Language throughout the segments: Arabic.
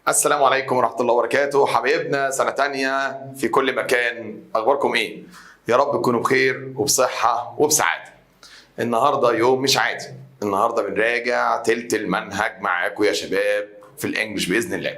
السلام عليكم ورحمة الله وبركاته. حبايبنا سنة تانية في كل مكان، أخباركم إيه؟ يا رب تكونوا بخير وبصحة وبسعادة. النهاردة يوم مش عادي، النهاردة بنراجع تلت المنهج معاكم يا شباب في الإنجليش بإذن الله.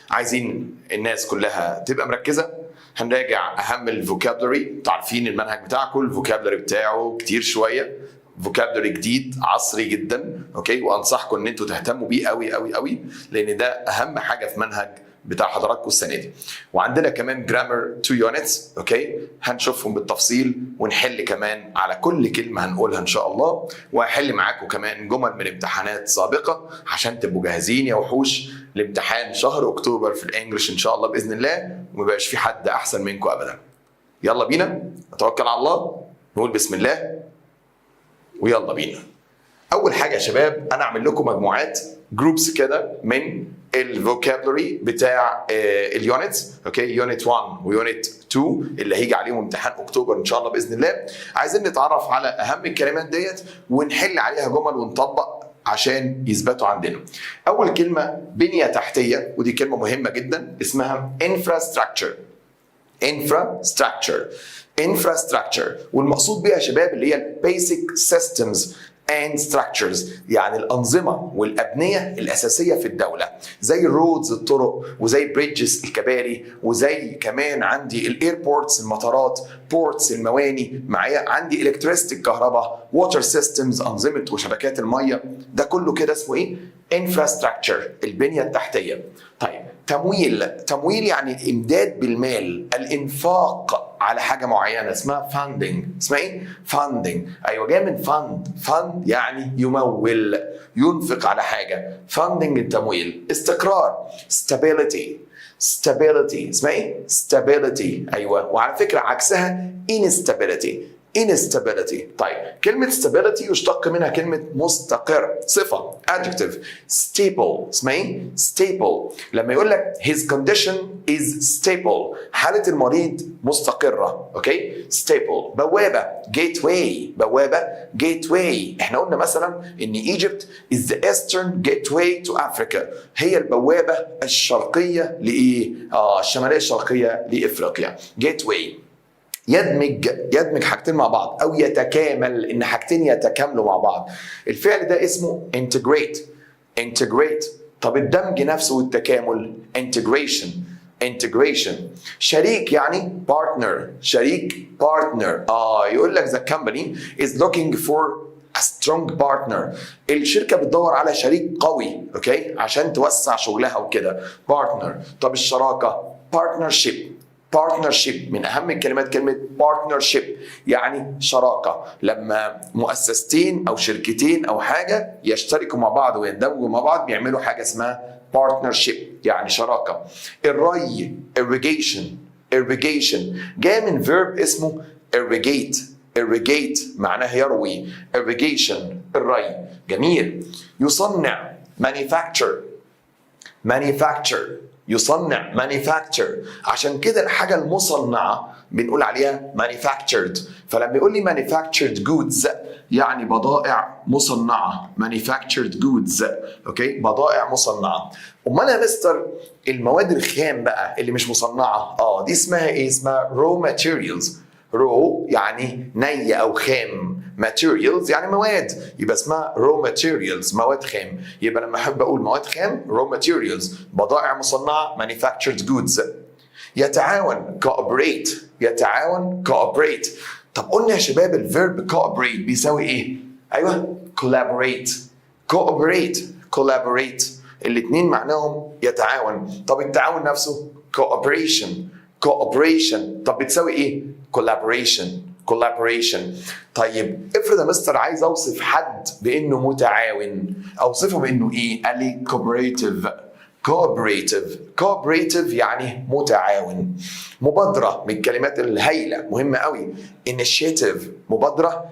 عايزين الناس كلها تبقى مركزة. هنراجع أهم الفوكابلري، تعرفين المنهج بتاعكم الفوكابلري بتاعه كتير شوية، فوكابلري جديد عصري جدا، اوكي، وانصحكم ان انتوا تهتموا بيه قوي قوي قوي، لان ده اهم حاجه في منهج بتاع حضراتكم السنه دي. وعندنا كمان جرامر 2 يونتس، اوكي، هنشوفهم بالتفصيل ونحل كمان على كل كلمه هنقولها ان شاء الله، وهحل معاكم كمان جمل من امتحانات سابقه عشان تبقوا جاهزين يا وحوش لامتحان شهر اكتوبر في الانجليش ان شاء الله باذن الله، وما يبقاش في حد احسن منكم ابدا. يلا بينا نتوكل على الله، نقول بسم الله ويلا بينا. اول حاجه يا شباب انا اعمل لكم مجموعات جروبس كده من الفوكابلري بتاع اليونتس، اوكي، يونت 1 ويونت 2 اللي هيجي عليهم امتحان اكتوبر ان شاء الله باذن الله. عايزين نتعرف على اهم الكلمات ديت ونحل عليها جمل ونطبق عشان يثبتوا عندنا. اول كلمه بنيه تحتيه، ودي كلمه مهمه جدا، اسمها infrastructure. infrastructure والمقصود بيها يا شباب اللي هي basic systems and structures، يعني الأنظمة والأبنية الأساسية في الدولة، زي الرودز الطرق، وزي بريدجز الكباري، وزي كمان عندي الايربورتس المطارات، بورتس المواني، معايا عندي الكتريستي الكهرباء، ووتر سيستمز أنظمة وشبكات المية، ده كله كده اسمه ايه؟ infrastructure، البنية التحتية. طيب تمويل يعني الامداد بالمال، الانفاق على حاجه معينه اسمها funding. اسمها ايه؟ funding. ايوه جاي من fund يعني يمول، ينفق على حاجه. funding التمويل. استقرار stability. اسمها ايه؟ stability. ايوه، وعلى فكره عكسها instability. طيب كلمة stability يشتق منها كلمة مستقر، صفة adjective. stable. اسمها ايه؟ stable. لما يقول لك his condition is stable، حالة المريض مستقرة، اوكي؟ stable. بوابة gateway. احنا قلنا مثلا ان Egypt is the eastern gateway to Africa، هي البوابة الشرقية لإيه؟ الشمالية الشرقية لإفريقيا. gateway. يدمج حاجتين مع بعض او يتكامل، ان حاجتين يتكاملوا مع بعض. الفعل ده اسمه integrate. طب الدمج نفسه والتكامل integration. شريك يعني partner. يقول لك the company is looking for a strong partner، الشركه بتدور على شريك قوي، اوكي، عشان توسع شغلها وكده. partner. طب الشراكه partnership من اهم الكلمات كلمه partnership، يعني شراكه، لما مؤسستين او شركتين او حاجه يشتركوا مع بعض ويندمجوا مع بعض بيعملوا حاجه اسمها partnership، يعني شراكه. الري irrigation جاي من verb اسمه irrigate معناه يروي. irrigation الري. جميل. يصنع manufacture. عشان كده الحاجة المصنعة بنقول عليها manufactured. فلما يقول لي manufactured goods يعني بضائع مصنعة. manufactured goods، اوكي، بضائع مصنعة. امال يا مستر المواد الخام بقى اللي مش مصنعة، دي اسمها ايه؟ اسمها raw materials. raw يعني نية او خام، materials يعني مواد، يبقى اسمها raw materials، مواد خام. يبقى لما احب اقول مواد خام raw materials، بضائع مصنعه manufactured goods. يتعاون cooperate. طب قلنا يا شباب الفيرب cooperate بيساوي ايه؟ ايوه collaborate. الاثنين معناهم يتعاون. طب التعاون نفسه cooperation. طب بتساوي ايه؟ collaboration. طيب افرض يا مستر عايز اوصف حد بانه متعاون، اوصفه بانه ايه؟ قال لي cooperative يعني متعاون. مبادرة من الكلمات الهائلة مهمة قوي. initiative مبادرة،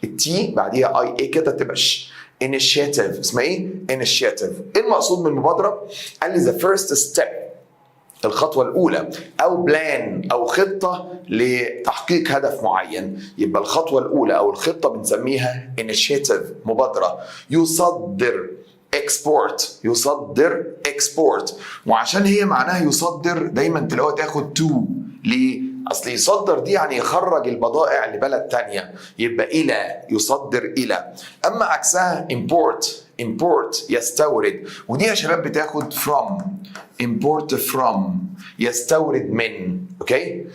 التي بعديها اي ايه كده تبقى initiative. اسمها ايه؟ initiative. ايه المقصود من المبادرة؟ قال لي the first step، الخطوة الأولى، أو بلان أو خطة لتحقيق هدف معين. يبقى الخطوة الأولى أو الخطة بنسميها initiative، مبادرة. يصدر export يصدر export. وعشان هي معناها يصدر دايما تلاقوها تاخد to. ليه؟ اصل يصدر دي يعني يخرج البضائع لبلد تانية، يبقى الى يصدر الى. اما عكسها import يستورد، ودي يا شباب بتاخد from import from يستورد من. اوكي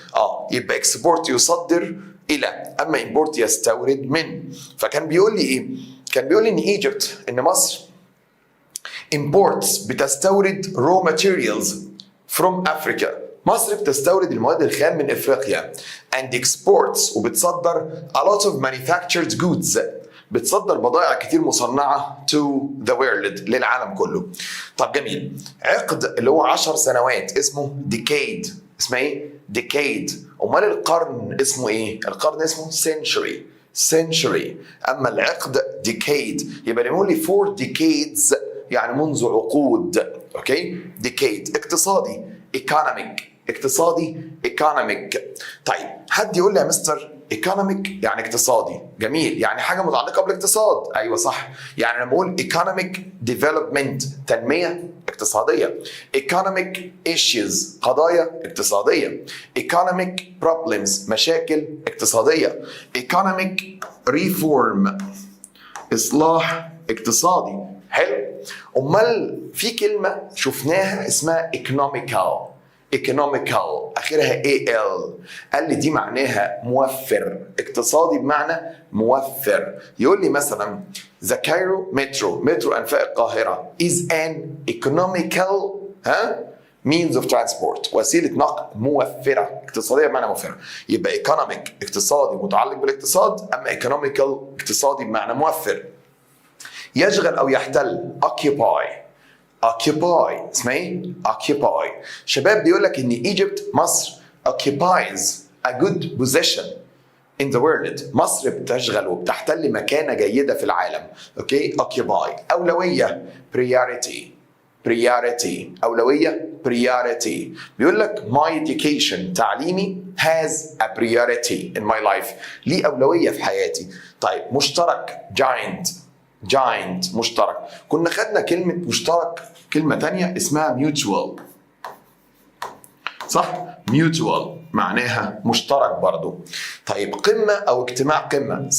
يبقى export يصدر الى، اما import يستورد من. فكان بيقول لي ايه؟ كان بيقول لي ان ايجيبت، ان مصر imports بتستورد raw materials from Africa. مصر بتستورد المواد الخام من افريقيا and exports وبتصدر a lot of manufactured goods. بتصدر بضائع كتير مصنعة to the world للعالم كله. طب جميل. عقد اللي هو 10 سنوات اسمه decade. اسمه ايه؟ decade. امال القرن اسمه ايه؟ القرن اسمه century. اما العقد decade. يبقى نقول لي 4 decades يعني منذ عقود. اوكي؟ decade. اقتصادي economic. طيب حد يقول لي يا مستر economic يعني اقتصادي. جميل، يعني حاجه متعلقه بالاقتصاد. ايوه صح. يعني لما اقول economic development تنميه اقتصاديه، economic issues قضايا اقتصاديه، economic problems مشاكل اقتصاديه، economic reform اصلاح اقتصادي. حلو. امال في كلمه شفناها اسمها economical اخرها al. قال لي دي معناها موفر، اقتصادي بمعنى موفر. يقول لي مثلا the Cairo metro انفاق القاهره is an economical means of transport وسيله نقل موفره، اقتصاديه بمعنى موفره. يبقى economic اقتصادي متعلق بالاقتصاد، اما economical اقتصادي بمعنى موفر. يشغل او يحتل occupy اسمها ايه؟ occupy. شباب بيقول لك ان ايجيبت مصر occupies a good position in the world. مصر بتشغل وبتحتل مكانة جيدة في العالم. اوكي؟ occupy. أولوية priority. بيقول لك my education تعليمي has a priority in my life. ليه أولوية في حياتي. طيب مشترك giant مشترك. كنا خدنا كلمة مشترك كلمة تانية اسمها mutual. صح؟ mutual معناها مشترك برضو. طيب قمة أو اجتماع قمة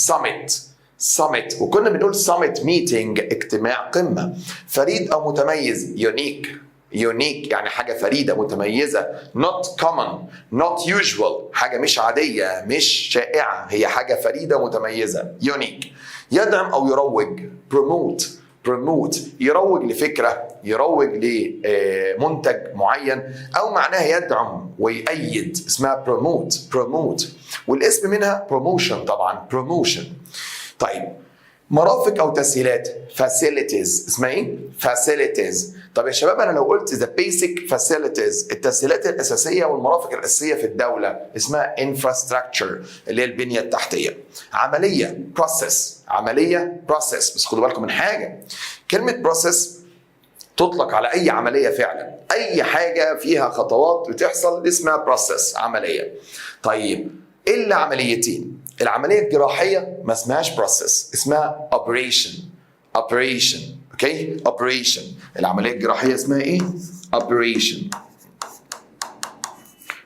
summit. وكنا بنقول summit meeting اجتماع قمة. فريد أو متميز unique يعني حاجة فريدة متميزة. not common not usual حاجة مش عادية مش شائعة، هي حاجة فريدة متميزة unique. يدعم أو يروج promote يروج لفكرة، يروج لمنتج معين، أو معناها يدعم ويأيد اسمها promote. والاسم منها promotion طبعا promotion. طيب مرافق أو تسهيلات facilities اسمها ايه؟ facilities. طب يا شباب أنا لو قلت the basic facilities التسهيلات الأساسية والمرافق الأساسية في الدولة اسمها infrastructure اللي هي البنية التحتية. عملية process. بس خدوا بالكم من حاجة، كلمة process تطلق على أي عملية فعلا، أي حاجة فيها خطوات بتحصل اسمها process عملية. طيب إلا عمليتين، العملية الجراحية ما اسمهاش process اسمها operation. اوكي operation. العملية الجراحية اسمها ايه؟ operation.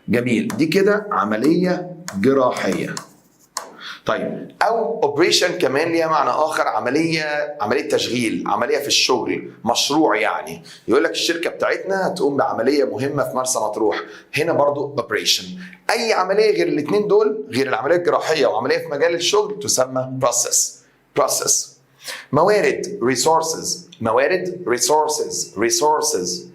جميل، دي كده عملية جراحية. طيب او operation كمان ليها معنى اخر، عملية تشغيل، عملية في الشغل، مشروع. يعني يقول لك الشركة بتاعتنا هتقوم بعملية مهمة في مرسى مطروح، هنا برضو operation. اي عملية غير الاثنين دول، غير العملية الجراحية وعملية في مجال الشغل، تسمى process. موارد resources.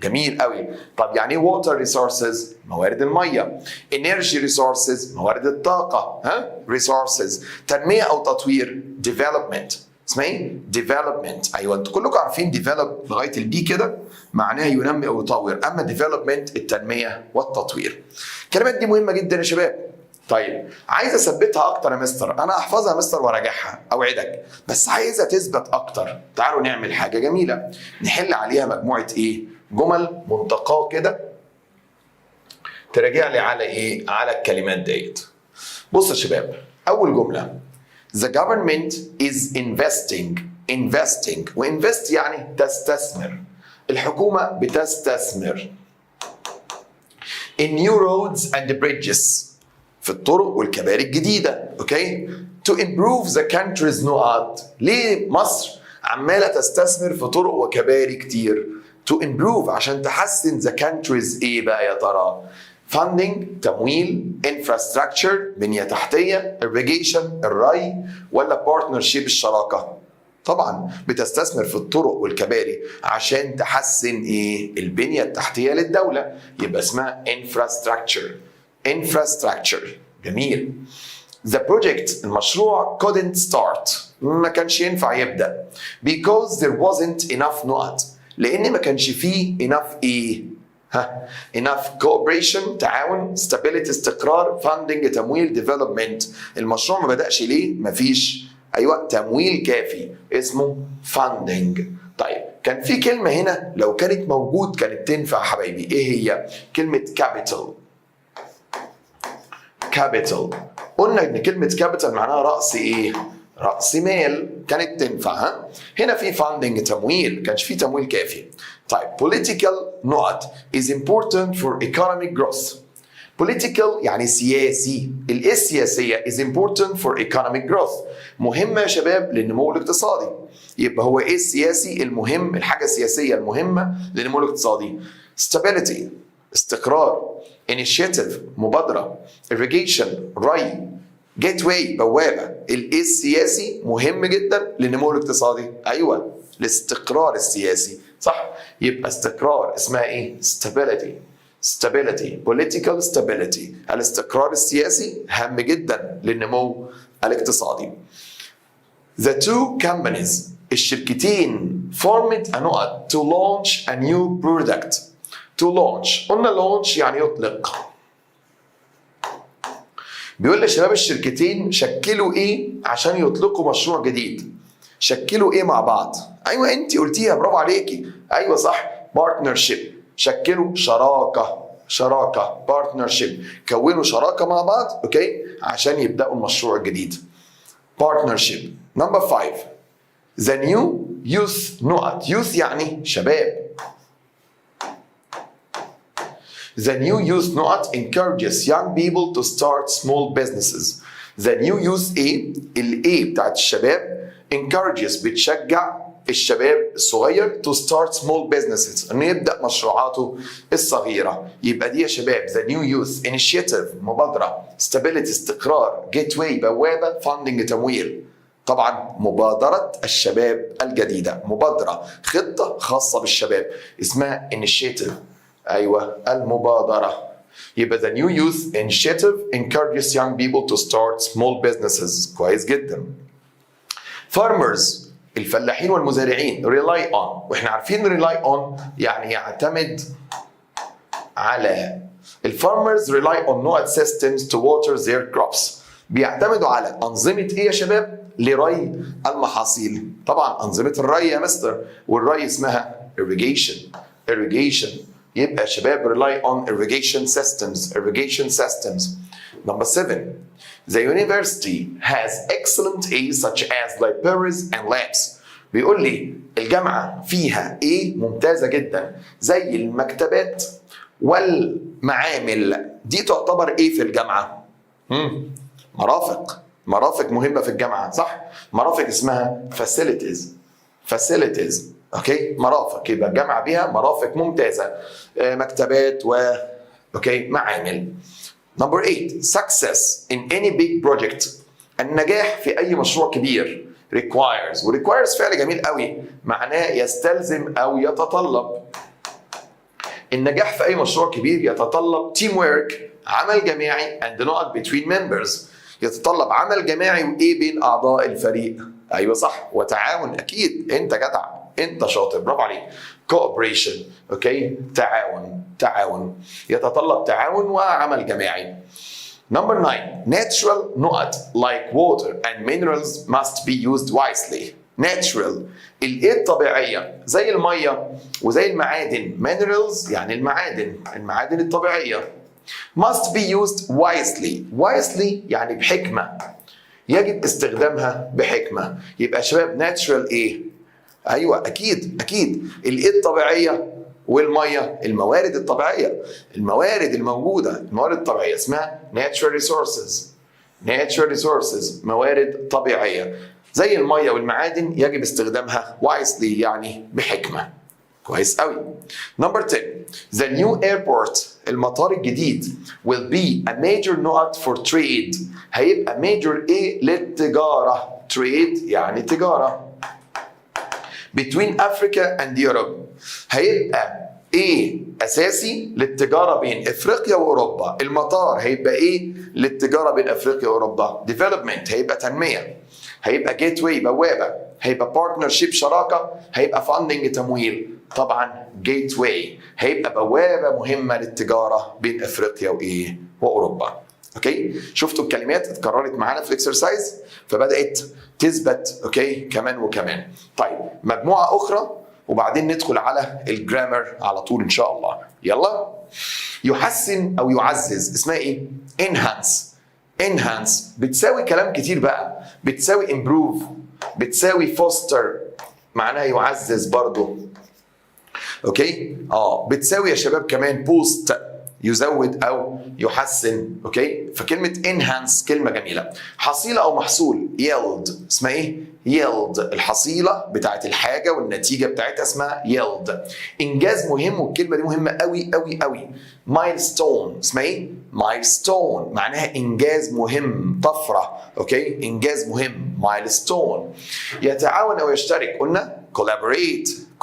جميل قوي. طب يعني ايه water resources؟ موارد الميه. energy resources موارد الطاقه. resources. تنميه او تطوير development اسمها ايه؟ development. ايوه انتوا كلكم عارفين develop لغايه البي كده معناها ينمي او يطور، اما development التنميه والتطوير. الكلمات دي مهمه جدا يا شباب. طيب عايز اثبتها اكتر يا مستر، انا احفظها يا مستر وراجعها اوعدك، بس عايزه تثبت اكتر. تعالوا نعمل حاجه جميله، نحل عليها مجموعه جمل منتقاه كده تراجع لي على على الكلمات ديت. بص يا شباب، اول جمله The government is investing investing. وinvest يعني تستثمر. الحكومة بتستثمر in new roads and bridges في الطرق والكباري الجديدة. اوكي. to improve the country's نقط. ليه مصر عمالة تستثمر في طرق وكباري كتير؟ to improve عشان تحسن the country's ايه بقى يا ترى؟ funding تمويل، infrastructure بنية تحتية، irrigation الري، ولا partnership الشراكة؟ طبعا بتستثمر في الطرق والكباري عشان تحسن ايه؟ البنية التحتية للدولة، يبقى اسمها infrastructure. جميل. The project المشروع couldn't start ما كانش ينفع يبدأ because there wasn't enough نقط، لأن ما كانش فيه enough ايه؟ enough cooperation تعاون، stability استقرار، funding تمويل، development. المشروع ما بدأش ليه؟ مفيش تمويل كافي اسمه funding. طيب كان في كلمة هنا لو كانت موجود كانت تنفع حبايبي، ايه هي؟ كلمة capital. قلنا ان كلمة capital معناها رأس ايه؟ رأس مال، كانت تنفع. هنا في funding تمويل، كانش في تمويل كافي. طيب political نقط is important for economic growth. political يعني سياسي. الايه السياسية is important for economic growth، مهمة يا شباب للنمو الاقتصادي. يبقى هو ايه السياسي المهم؟ الحاجة السياسية المهمة للنمو الاقتصادي. stability استقرار، initiative مبادرة، irrigation ري، gateway بوابة. الايه السياسي مهم جدا للنمو الاقتصادي. ايوه الاستقرار السياسي صح. يبقى استقرار اسمها ايه؟ stability political stability. الاستقرار السياسي هام جدا للنمو الاقتصادي. The two companies الشركتين formed a نقط to launch a new product. to launch قلنا launch يعني يطلق. بيقول لشباب الشركتين شكلوا ايه عشان يطلقوا مشروع جديد؟ شكلوا ايه مع بعض؟ ايوه انت قلتيها، برافو عليكي. ايوه صح، partnership. شكلوا شراكة partnership، كونوا شراكة مع بعض اوكي عشان يبدأوا المشروع الجديد. partnership. number 5 the new youth نقط. youth يعني شباب. The new youth نقط encourages young people to start small businesses. The new youth ايه؟ الايه بتاعت الشباب encourages بتشجع الشباب الصغير to start small businesses انه يبدأ مشروعاته الصغيرة. يبقى دي يا شباب the new youth initiative مبادرة، stability استقرار، gateway بوابة، funding تمويل. طبعا مبادرة الشباب الجديدة، مبادرة خطة خاصة بالشباب اسمها initiative. ايوه المبادرة. يبقى the new youth initiative encourages young people to start small businesses. كويس جدا. farmers الفلاحين والمزارعين rely on، واحنا عارفين rely on يعني يعتمد على. الفارمرز rely on نوع systems to water their crops. بيعتمدوا على أنظمة ايه يا شباب؟ لري المحاصيل. طبعا أنظمة الري يا مستر، والري اسمها irrigation. يبقى شباب rely on irrigation systems. Number 7 the university has excellent aids such as libraries and labs. بيقول لي الجامعة فيها ايه ممتازة جدا زي المكتبات والمعامل. دي تعتبر ايه في الجامعة؟ مرافق مهمة في الجامعة صح؟ مرافق اسمها facilities اوكي مرافق. يبقى الجامعة بيها مرافق ممتازة، مكتبات اوكي معامل. Number 8 success in any big project. النجاح في أي مشروع كبير requires، و requires فعل جميل قوي معناه يستلزم أو يتطلب. النجاح في أي مشروع كبير يتطلب teamwork عمل جماعي and not between members. يتطلب عمل جماعي وإيه بين أعضاء الفريق. أيوة صح، وتعاون أكيد. أنت جدع، أنت شاطر، برافو عليك. cooperation اوكي تعاون يتطلب تعاون وعمل جماعي. Number 9 natural نقط like water and minerals must be used wisely. natural الايه الطبيعيه زي الميه وزي المعادن. minerals يعني المعادن الطبيعيه. must be used wisely يعني بحكمه. يجب استخدامها بحكمة. يبقى شباب natural ايه؟ ايوه اكيد الايه الطبيعية والمية، الموارد الطبيعية، الموارد الموجودة، الموارد الطبيعية اسمها natural resources، موارد طبيعية زي المية والمعادن يجب استخدامها wisely يعني بحكمة. كويس قوي. Number 10 the new airport، المطار الجديد will be a major node for trade، هيبقى major ايه للتجارة، trade يعني تجارة between Africa and Europe، هيبقى ايه اساسي للتجاره بين افريقيا واوروبا. المطار هيبقى ايه للتجاره بين افريقيا واوروبا؟ development هيبقى تنميه، هيبقى جيت واي بوابه، هيبقى بارتنرشيب شراكه، هيبقى فاندنج تمويل، طبعا جيت واي هيبقى بوابه مهمه للتجاره بين افريقيا وايه واوروبا. اوكي شفتوا الكلمات اتكررت معانا في الاكسرسايز فبدات تثبت اوكي كمان وكمان. طيب مجموعه اخرى وبعدين ندخل على الجرامر على طول ان شاء الله. يلا. يحسن او يعزز اسمها ايه؟ enhance بتساوي كلام كتير بقى، بتساوي improve، بتساوي foster معناها يعزز برضو. اوكي بتساوي يا شباب كمان boost يزود او يحسن. اوكي فكلمه enhance كلمه جميله. حصيله او محصول yield اسمها ايه؟ yield الحصيله بتاعت الحاجه والنتيجه بتاعتها اسمها yield. انجاز مهم والكلمه دي مهمه قوي قوي قوي. milestone اسمها ايه؟ milestone معناها انجاز مهم، طفره. اوكي انجاز مهم milestone. يتعاون او يشترك قلنا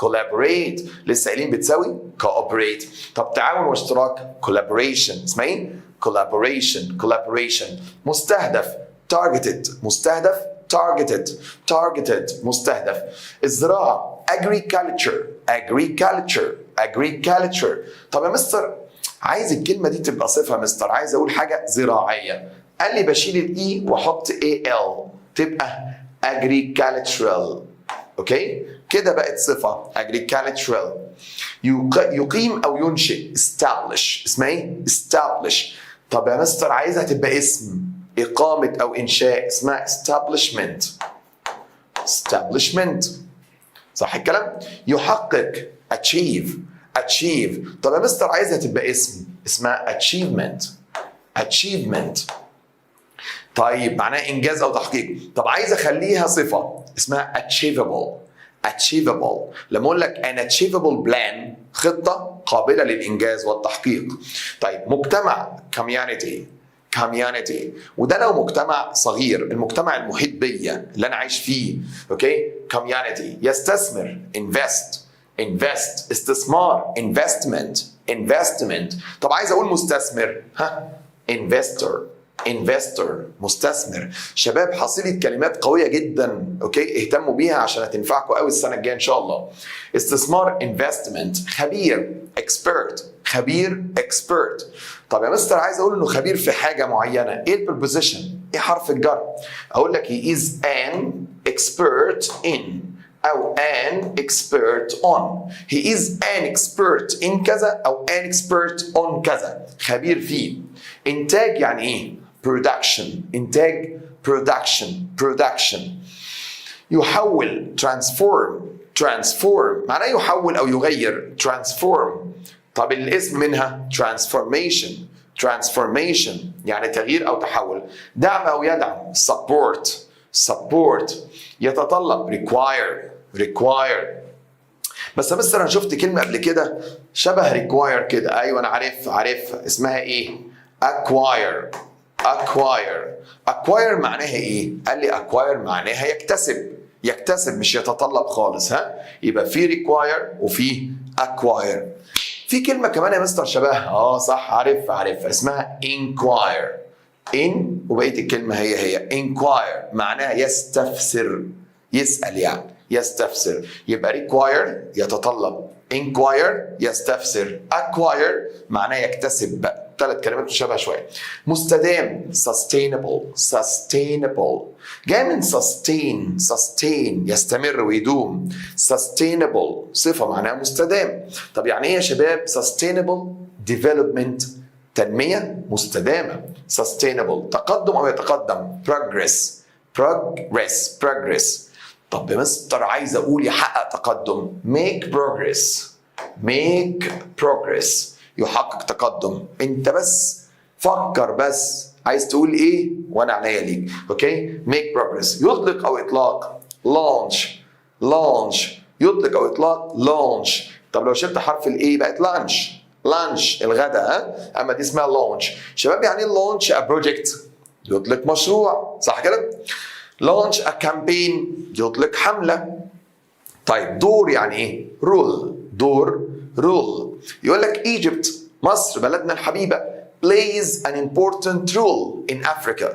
collaborate لسه قايلين بتساوي cooperate. طب تعاون واشتراك collaboration اسمها ايه؟ collaboration. مستهدف targeted مستهدف. الزراعة agriculture. طب يا مستر عايز الكلمة دي تبقى صفة يا مستر، عايز اقول حاجة زراعية، قال لي بشيل الاي واحط al تبقى agricultural. اوكي كده بقت صفة agricultural. يقيم او ينشئ establish اسمها ايه؟ establish. طب يا مستر عايزها تبقى اسم، إقامة أو إنشاء اسمها establishment. صح الكلام؟ يحقق achieve. طب يا مستر عايزها تبقى اسم اسمها achievement. طيب معناها إنجاز أو تحقيق. طب عايز أخليها صفة اسمها achievable. لما أقول لك an achievable plan خطة قابلة للإنجاز والتحقيق. طيب مجتمع community وده لو مجتمع صغير، المجتمع المحيط بيا اللي انا عايش فيه. اوكي community. يستثمر استثمار investment. طب عايز اقول مستثمر investor مستثمر. شباب حصيلة كلمات قوية جدا اوكي اهتموا بيها عشان هتنفعكم قوي السنة الجاية ان شاء الله. استثمار investment. خبير expert. طب يا مستر عايز اقول انه خبير في حاجة معينة، ايه البربوزيشن؟ ايه حرف الجر؟ اقول لك he is an expert in او an expert on. he is an expert in كذا او an expert on كذا، خبير فيه. انتاج يعني ايه؟ انتاج production. يحول transform معناه يحول او يغير transform. طب الاسم منها transformation يعني تغيير او تحول. دعم او يدعم support. يتطلب require. بس يا مستر انا شفت كلمه قبل كده شبه require كده. ايوه انا عارفها اسمها ايه؟ acquire. معناها ايه؟ قال لي acquire معناها يكتسب مش يتطلب خالص. يبقى في require وفي acquire. في كلمة كمان يا مستر شبهها صح عارفها اسمها inquire. وبقية الكلمة هي inquire معناها يستفسر، يسأل يعني يستفسر. يبقى require يتطلب، inquire يستفسر، acquire معناه يكتسب. 3 كلمات مشابهة شوية. مستدام sustainable جاي من sustain يستمر ويدوم. sustainable صفة معناها مستدام. طب يعني ايه يا شباب sustainable؟ development تنمية مستدامة. sustainable تقدم أو يتقدم progress progress. طب يا مستر عايز اقول يحقق تقدم. make progress يحقق تقدم. انت بس فكر بس عايز تقول ايه وانا عينيا ليك. اوكي. make progress يطلق او اطلاق. launch يطلق او اطلاق. launch. طب لو شلت حرف الاي بقت lunch الغداء. اما دي اسمها launch. شباب يعني ايه launch a project؟ يطلق مشروع، صح كده؟ launch a campaign يطلق حملة. طيب دور يعني ايه؟ rule يقول لك Egypt مصر بلدنا الحبيبة plays an important role in Africa.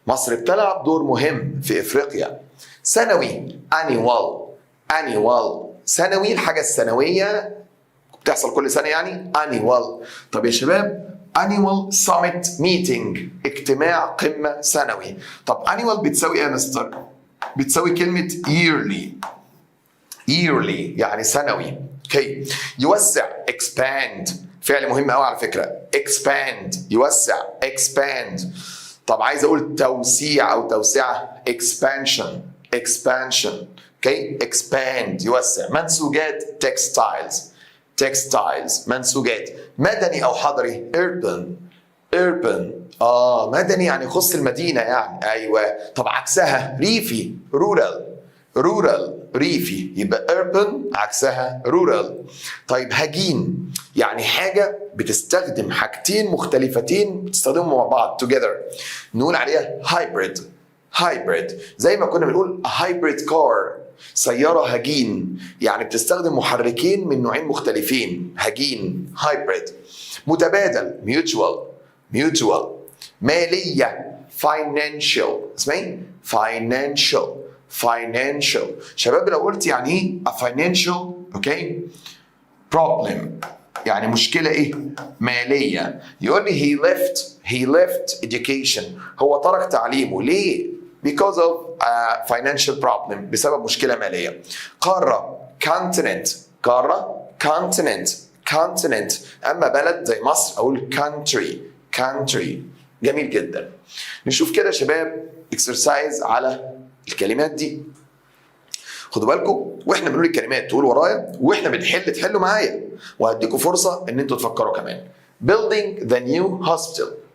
مصر بتلعب دور مهم في افريقيا. سنوي annual سنوي الحاجة السنوية بتحصل كل سنة يعني annual. طب يا شباب annual summit meeting اجتماع قمة سنوي. طب annual بتساوي ايه يا مستر؟ بتساوي كلمة yearly يعني سنوي. اوكي. يوسع expand فعل مهم قوي على فكرة. expand يوسع expand. طب عايز اقول توسيع او توسعة expansion. اوكي. expand يوسع. منسوجات textiles منسوجات. مدني او حضري urban مدني يعني يخص المدينة يعني. ايوه. طب عكسها ريفي rural ريفي يبقى urban عكسها rural. طيب هجين يعني حاجة بتستخدم حاجتين مختلفتين بتستخدمهم مع بعض together نقول عليها hybrid زي ما كنا بنقول a hybrid car سيارة هجين يعني بتستخدم محركين من نوعين مختلفين. هجين hybrid. متبادل mutual. مالية financial اسمها ايه؟ financial. شباب لو قلت يعني ايه a financial اوكي problem يعني مشكلة ايه؟ مالية. يقول لي he left education هو ترك تعليمه. ليه؟ because of a financial problem بسبب مشكلة مالية. قارة continent أما بلد زي مصر أقول country. جميل جدا. نشوف كده شباب exercise على الكلمات دي. خدوا بالكم واحنا بنقول الكلمات تقول ورايا واحنا بنحل تحلوا معايا وهديكم فرصة ان انتوا تفكروا كمان.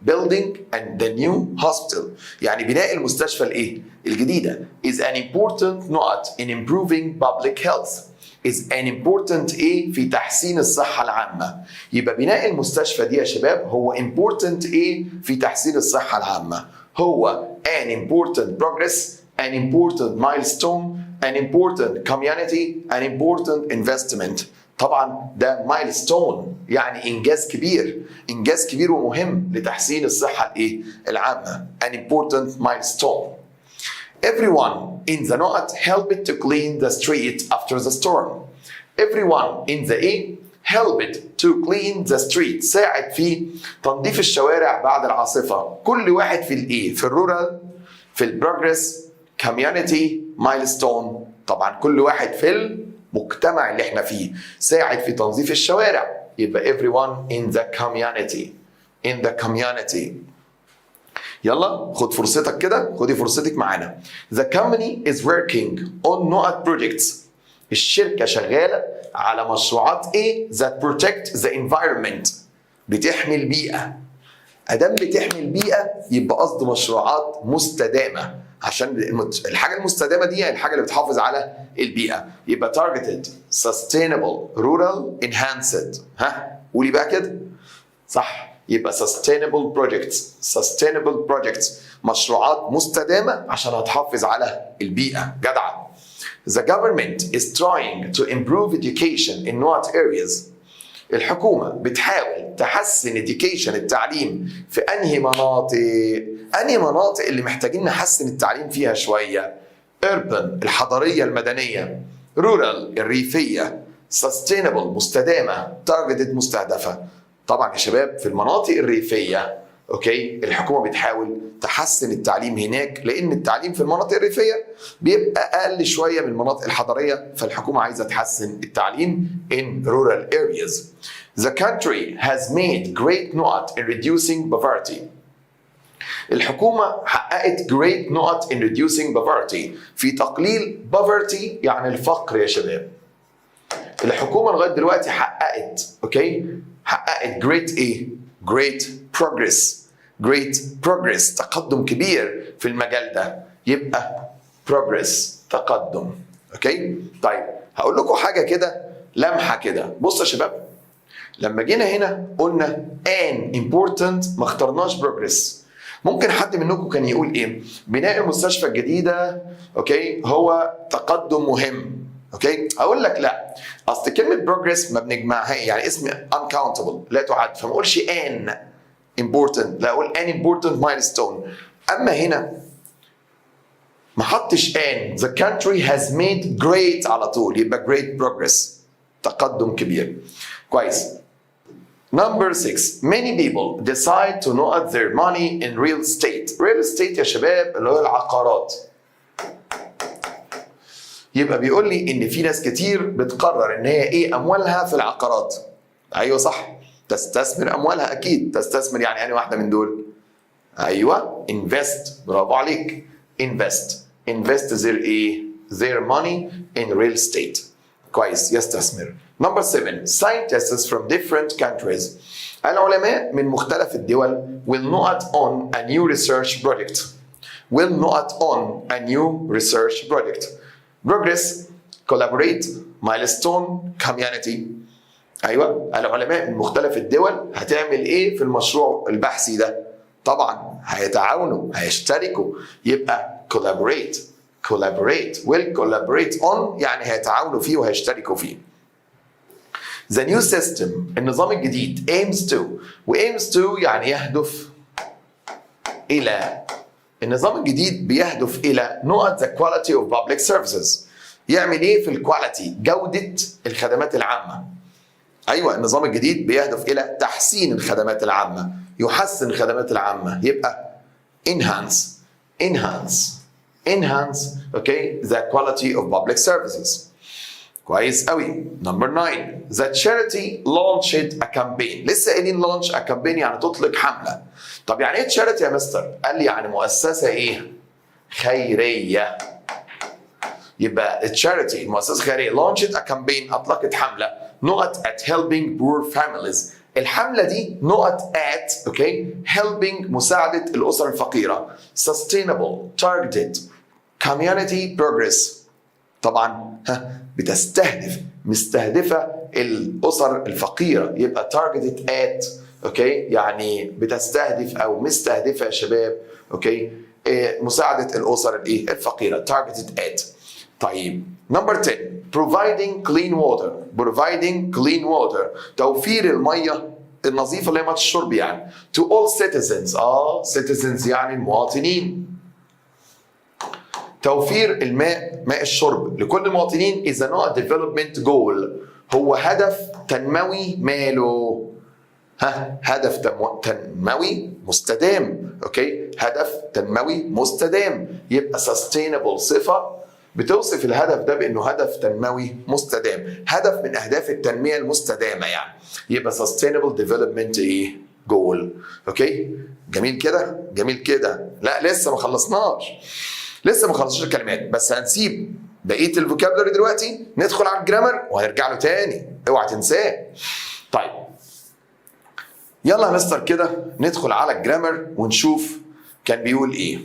building and the new hospital يعني بناء المستشفى الايه؟ الجديدة is an important نقط in improving public health is an important ايه؟ في تحسين الصحة العامة. يبقى بناء المستشفى دي يا شباب هو important ايه؟ في تحسين الصحة العامة. هو an important progress, an important milestone, an important community, an important investment. طبعا ده مايلستون يعني انجاز كبير ومهم لتحسين الصحه الايه العامه. an important milestone. everyone in the نقط helped to clean the street after the storm. everyone in the A helped to clean the street ساعد في تنظيف الشوارع بعد العاصفه. كل واحد في الايه في الرورال في البروجرس community milestone. طبعا كل واحد في المجتمع اللي احنا فيه ساعد في تنظيف الشوارع يبقى everyone in the community. يلا خد فرصتك كده خدي فرصتك معانا. The company is working on نقط projects الشركة شغالة على مشروعات ايه that protect the environment بتحمي البيئة. ادام بتحمي البيئة يبقى قصد مشروعات مستدامة عشان الحاجة المستدامة دي يعني الحاجة اللي بتحافظ على البيئة. يبقى targeted sustainable rural enhanced. قولي بقى كده صح. يبقى sustainable projects مشروعات مستدامة عشان هتحافظ على البيئة. جدعة. The government is trying to improve education in what areas الحكومة بتحاول تحسن education التعليم في أنهي مناطق اللي محتاجين نحسن التعليم فيها شوية. urban الحضرية المدنية rural الريفية sustainable مستدامة targeted مستهدفة. طبعا يا شباب في المناطق الريفية اوكي الحكومة بتحاول تحسن التعليم هناك لأن التعليم في المناطق الريفية بيبقى أقل شوية من المناطق الحضرية فالحكومة عايزة تحسن التعليم in rural areas. The country has made great نقط in reducing poverty. الحكومة حققت great نقط in reducing poverty، في تقليل poverty يعني الفقر يا شباب. الحكومة لغاية دلوقتي حققت حققت great great progress تقدم كبير في المجال ده، يبقى progress تقدم. طيب هقول لكم حاجة كده لمحة كده. بصوا يا شباب، لما جينا هنا قلنا an important ما اخترناش progress. ممكن حد منكم كان يقول ايه؟ بناء المستشفى الجديدة هو تقدم مهم. اقول لك لا، اصل كلمة progress ما بنجمعها، يعني اسم uncountable لا تعد، فما اقولش an important، لا اقول an important milestone. اما هنا ما حطش an، the country has made great على طول، يبقى great progress تقدم كبير. كويس. Number 6. Many people decide to not their money in real estate. Real estate يا شباب اللي هو العقارات. يبقى بيقول لي ان في ناس كتير بتقرر ان هي اموالها في العقارات. ايوه صح، تستثمر اموالها اكيد. تستثمر يعني انهي واحده من دول؟ ايوه invest، برافو عليك. invest their money in real estate. كويس، يستثمر. Number 7. Scientists from different countries. العلماء من مختلف الدول will not on a new research project. Progress, collaborate, milestone, community. ايوه، العلماء من مختلف الدول هتعمل ايه في المشروع البحثي ده؟ طبعا هيتعاونوا، هيشتركوا، يبقى collaborate will collaborate on يعني هيتعاونوا فيه وهيشتركوا فيه. The new system النظام الجديد aims to يعني يهدف إلى. النظام الجديد بيهدف إلى نقط the quality of public services. يعمل إيه في الكواليتي؟ جودة الخدمات العامة. أيوة، النظام الجديد بيهدف إلى تحسين الخدمات العامة، يحسن الخدمات العامة، يبقى enhance the quality of public services. كويس قوي. Number 9. The charity launched a campaign. لسه قايلين launch a campaign يعني تطلق حملة. طب يعني ايه charity يا مستر؟ قال لي يعني مؤسسة خيرية. يبقى charity مؤسسة خيرية launched a campaign أطلقت حملة نقط at helping poor families. الحملة دي نقط at helping مساعدة الأسر الفقيرة. Sustainable targeted community progress. طبعا مستهدفة الأسر الفقيرة، يبقى targeted at يعني بتستهدف أو مستهدفة يا شباب مساعدة الأسر الفقيرة targeted at. طيب number 10. providing clean water توفير المية النظيفة اللي هي مية الشرب يعني to all citizens. citizens يعني المواطنين. توفير الماء، ماء الشرب لكل المواطنين is a development goal. هو هدف تنموي ماله؟ هدف تنموي مستدام. هدف تنموي مستدام، يبقى sustainable صفة بتوصف الهدف ده بانه هدف تنموي مستدام، هدف من اهداف التنمية المستدامة يعني، يبقى sustainable development goal. جميل كده. لا لسه ما خلصناش الكلمات، بس هنسيب بقيه الفوكابلري دلوقتي، ندخل على الجرامر وهنرجع له تاني، اوعى تنساه. طيب يلا يا مستر كده ندخل على الجرامر ونشوف كان بيقول ايه.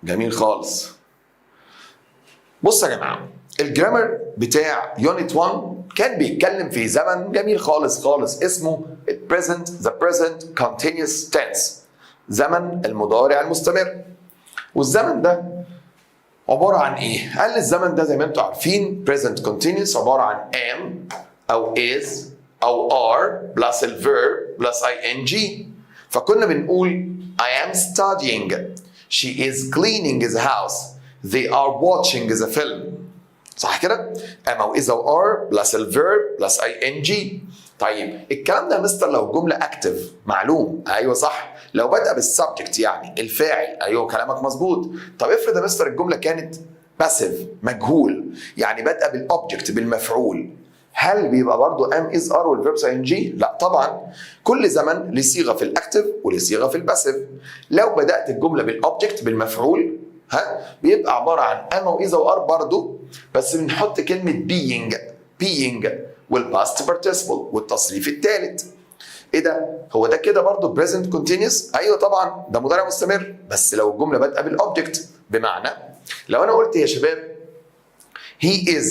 جميل خالص. بص يا جماعه، الجرامر بتاع يونت 1 كان بيتكلم في زمن جميل خالص اسمه the present continuous tense، زمن المضارع المستمر. والزمن ده عبارة عن ايه؟ قال الزمن ده زي ما انتم عارفين present continuous عبارة عن am او is او are plus الverb plus ing. فكنا بنقول I am studying, she is cleaning the house, they are watching the film. صح كده؟ am او is او are plus الverb plus ing. طيب الكلام ده يا مستر لو جملة اكتف معلوم، ايوه صح، لو بدأ بالسبجكت يعني الفاعل، ايوه كلامك مظبوط. طب افرض يا مستر الجملة كانت باسيف مجهول، يعني بدأ بالاوبجكت بالمفعول، هل بيبقى برضه ام از ار والفيربس ان جي؟ لا طبعا. كل زمن ليه صيغه في الاكتف وليه صيغه في الباسيف. لو بدات الجمله بالاوبجكت بالمفعول بيبقى عباره عن ام واذا وار برضه، بس بنحط كلمه being والباست participle والتصريف الثالث. ايه ده؟ هو ده كده برضه present continuous؟ ايوه طبعا، ده مضارع مستمر، بس لو الجمله بادئه بالاوبجكت. بمعنى لو انا قلت يا شباب he is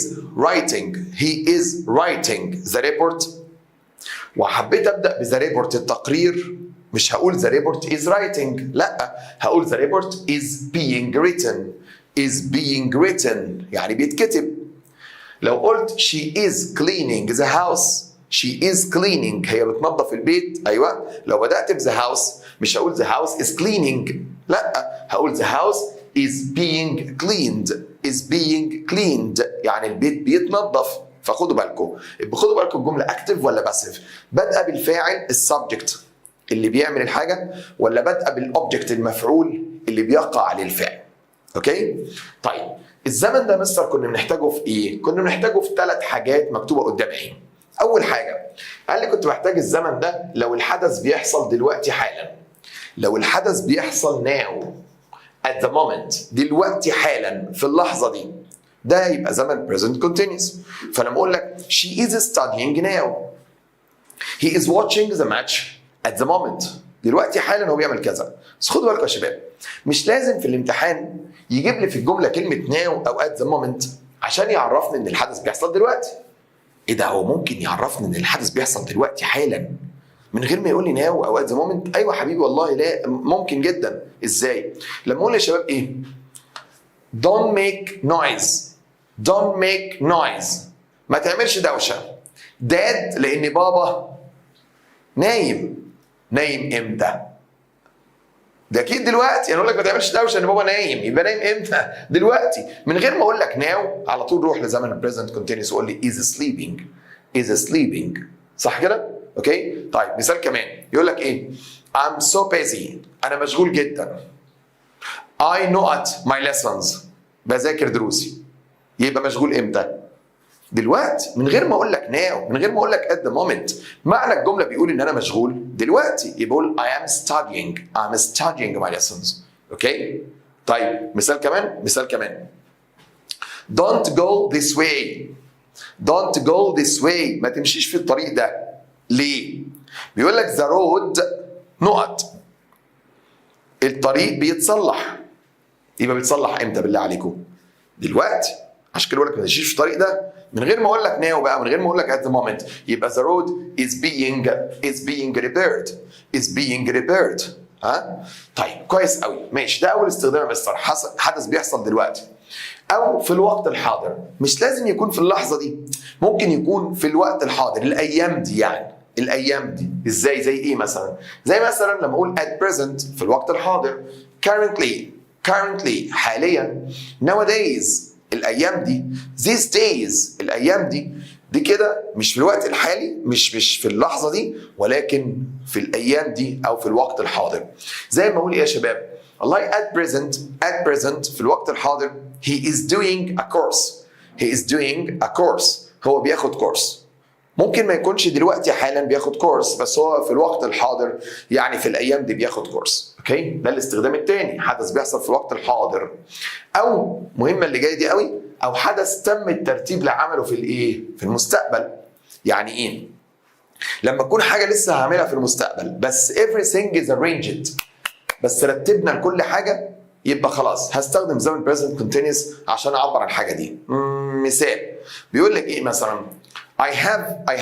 writing the report، وحبيت ابدا بذا ريبورت التقرير، مش هقول the report is writing، لا هقول the report is being written يعني بيتكتب. لو قلت she is cleaning the house، هي بتنظف البيت، ايوه. لو بدات بذا house مش هقول the house is cleaning، لا هقول the house is being cleaned يعني البيت بيتنظف. فخدوا بالكم الجمله اكتف ولا باسيف؟ بادئه بالفاعل السبجكت اللي بيعمل الحاجه، ولا بادئه بالاوبجكت المفعول اللي بيقع عليه الفعل؟ اوكي؟ طيب الزمن ده مستر كنا بنحتاجه في ايه؟ كنا بنحتاجه في 3 حاجات مكتوبه قدام عيني. اول حاجه قال لي كنت محتاج الزمن ده لو الحدث بيحصل دلوقتي حالا، لو الحدث بيحصل now at the moment دلوقتي حالا في اللحظه دي، ده يبقى زمن present continuous. فلما اقول لك she is studying now، he is watching the match at the moment، دلوقتي حالا هو بيعمل كذا. بس خدوا بالكم يا شباب، مش لازم في الامتحان يجيب لي في الجمله كلمه now او at the moment عشان يعرفني ان الحدث بيحصل دلوقتي. ايه ده؟ هو ممكن يعرفني ان الحدث بيحصل دلوقتي حالا من غير ما يقول لي ناو او ات ذا مومنت؟ ايوه حبيبي والله، لا ممكن جدا. ازاي؟ لما اقول يا شباب ايه؟ don't make noise، ما تعملش دوشه. dad لان بابا نايم امتى؟ ده اكيد دلوقتي. انا اقول لك ما تعملش دوشه ان بابا نايم، يبقى نايم امتى؟ دلوقتي. من غير ما اقول لك ناو على طول روح لزمن البريزنت كونتينيوس وقول لي is sleeping، صح كده؟ اوكي؟ طيب مثال كمان يقول لك ايه؟ I'm so busy، انا مشغول جدا. I not my lessons، بذاكر دروسي. يبقى مشغول امتى؟ دلوقتي، من غير ما اقول لك ناو، من غير ما اقول لك at the moment. معنى الجمله بيقول ان انا مشغول دلوقتي، يبقى بقول I am studying my lessons. اوكي؟ طيب مثال كمان don't go this way، ما تمشيش في الطريق ده. ليه؟ بيقول لك the road الطريق بيتصلح. يبقى بيتصلح امتى بالله عليكم؟ دلوقتي. عشان كده بقول لك ما تمشيش في الطريق ده، من غير ما اقول لك ناو بقى، من غير ما اقول لك at the moment. يبقى the road is being repaired. طيب كويس قوي، ماشي. ده اول استخدام يا مستر، حدث بيحصل دلوقتي او في الوقت الحاضر. مش لازم يكون في اللحظه دي، ممكن يكون في الوقت الحاضر، الايام دي يعني. الايام دي ازاي؟ زي ايه مثلا؟ زي مثلا لما اقول at present في الوقت الحاضر، currently حاليا، nowadays الايام دي، these days الايام دي كده مش في الوقت الحالي، مش في اللحظه دي، ولكن في الايام دي او في الوقت الحاضر. زي ما اقول ايه يا شباب؟ والله at present في الوقت الحاضر he is doing a course، هو بياخد كورس. ممكن ما يكونش دلوقتي حالا بياخد كورس، بس هو في الوقت الحاضر يعني في الايام دي بياخد كورس. اوكي؟ ده الاستخدام الثاني، حدث بيحصل في الوقت الحاضر. او مهمه اللي جايه دي قوي، او حدث تم الترتيب لعمله في الايه؟ في المستقبل. يعني ايه؟ لما تكون حاجه لسه هعملها في المستقبل بس everything is arranged، بس رتبنا لكل حاجه، يبقى خلاص هستخدم زمن present continuous عشان اعبر عن الحاجه دي. مثال بيقول لك ايه مثلا؟ I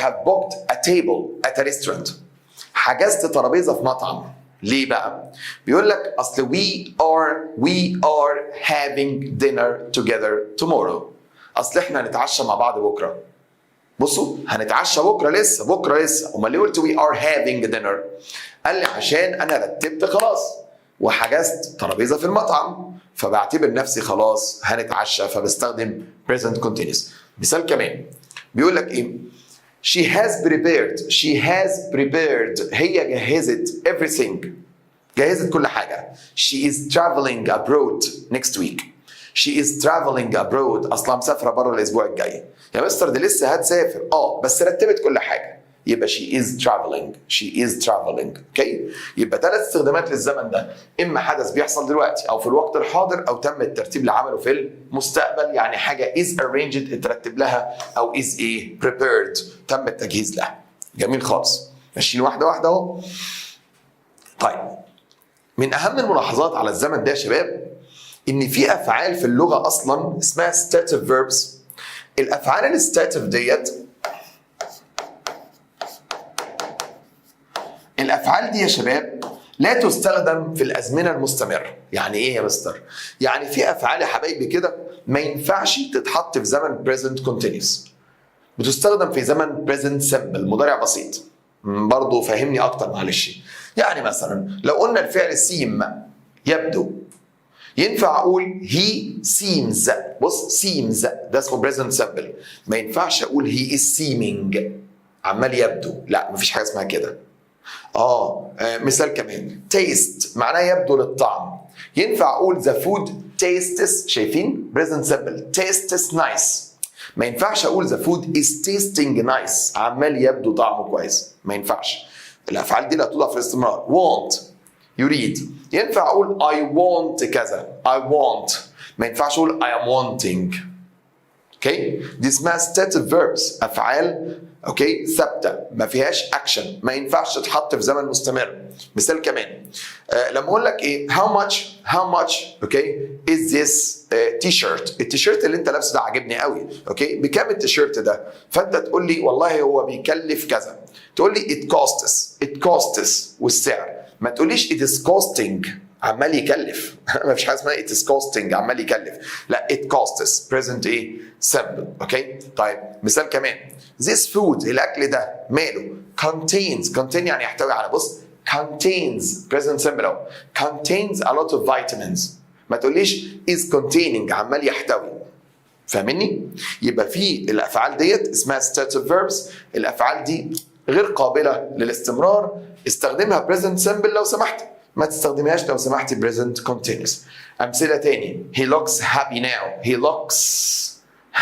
have booked a table at a restaurant، حجزت ترابيزه في مطعم. ليه بقى؟ بيقول لك اصل we are having dinner together tomorrow، اصل احنا هنتعشى مع بعض بكره. بصوا، هنتعشى بكره لسه، امال ليه قلت we are having dinner؟ قال لي عشان انا رتبت خلاص وحجزت ترابيزه في المطعم، فبعتبر نفسي خلاص هنتعشى، فبستخدم present continuous. مثال كمان بيقول لك ايه؟ she has prepared هي جهزت everything، جهزت كل حاجه. she is traveling abroad next week، She is traveling abroad. اصلا مسافره بره الاسبوع الجاي. يا مستر دي لسه هتسافر. بس رتبت كل حاجه. يبقى she is traveling. She is traveling. اوكي؟ يبقى 3 استخدامات للزمن ده، اما حدث بيحصل دلوقتي او في الوقت الحاضر او تم الترتيب لعمله في المستقبل، يعني حاجه is arranged اترتب لها او is prepared تم التجهيز لها. جميل خالص. ماشيين واحده واحده اهو. طيب من اهم الملاحظات على الزمن ده يا شباب ان في افعال في اللغه اصلا اسمها stative verbs. الافعال الستاتيف ديت، الافعال دي يا شباب لا تستخدم في الازمنه المستمره. يعني ايه يا مستر؟ يعني في افعال يا حبايبي كده ما ينفعش تتحط في زمن present continuous، بتستخدم في زمن present simple مضارع بسيط. برضه فهمني اكتر معلش. يعني مثلا لو قلنا الفعل seem يبدو، ينفع اقول he seems. بص seems ده اسمه present simple، ما ينفعش اقول he is seeming عمال يبدو، لا مفيش حاجه اسمها كده. مثال كمان taste معناه يبدو للطعم، ينفع اقول the food tastes، شايفين present simple tastes nice، ما ينفعش اقول the food is tasting nice عمال يبدو طعمه كويس، ما ينفعش. الافعال دي لا توضع في الاستمرار. want يريد، ينفع اقول I want كذا I want، ما ينفعش اقول I am wanting. اوكي دي اسمها stative verbs، افعال اوكي ثابته ما فيهاش اكشن، ما ينفعش تتحط في زمن مستمر. مثال كمان لما اقول لك ايه how much اوكي is this t-shirt، التيشيرت اللي انت لابسه ده عاجبني قوي، اوكي بكام التيشيرت ده؟ فانت تقول لي والله هو بيكلف كذا، تقول لي it costs والسعر، ما تقوليش it is costing عمال يكلف ما فيش حاجه اسمها it is costing عمال يكلف، لا it costs present simple. اوكي طيب مثال كمان this food الأكل ده ماله contain يعني يحتوي على، بص contains present simple أهو contains a lot of vitamins، ما تقوليش is containing عمال يحتوي. فاهمني؟ يبقى في الأفعال ديت اسمها stative verbs، الأفعال دي غير قابلة للاستمرار، استخدمها present simple لو سمحت، ما تستخدمهاش لو سمحت present continuous. أمثلة تاني he looks happy now، he looks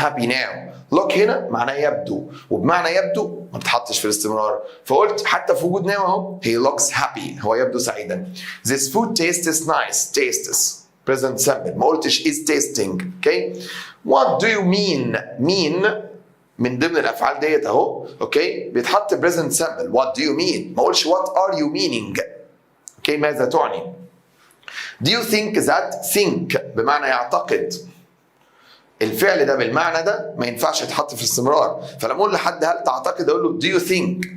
happy now. look هنا معناه يبدو، وبمعنى يبدو ما بتحطش في الاستمرار، فقلت حتى في وجود now اهو he looks happy هو يبدو سعيدا. this food tastes nice tastes present simple، ما قلتش is tasting. اوكي what do you mean من ضمن الافعال ديت اهو اوكي بيتحط present simple what do you mean، ما اقولش what are you meaning. اوكي ماذا تعني؟ do you think that think بمعنى يعتقد، الفعل ده بالمعنى ده ما ينفعش يتحط في الاستمرار، فلما اقول لحد هل تعتقد اقول له do you think،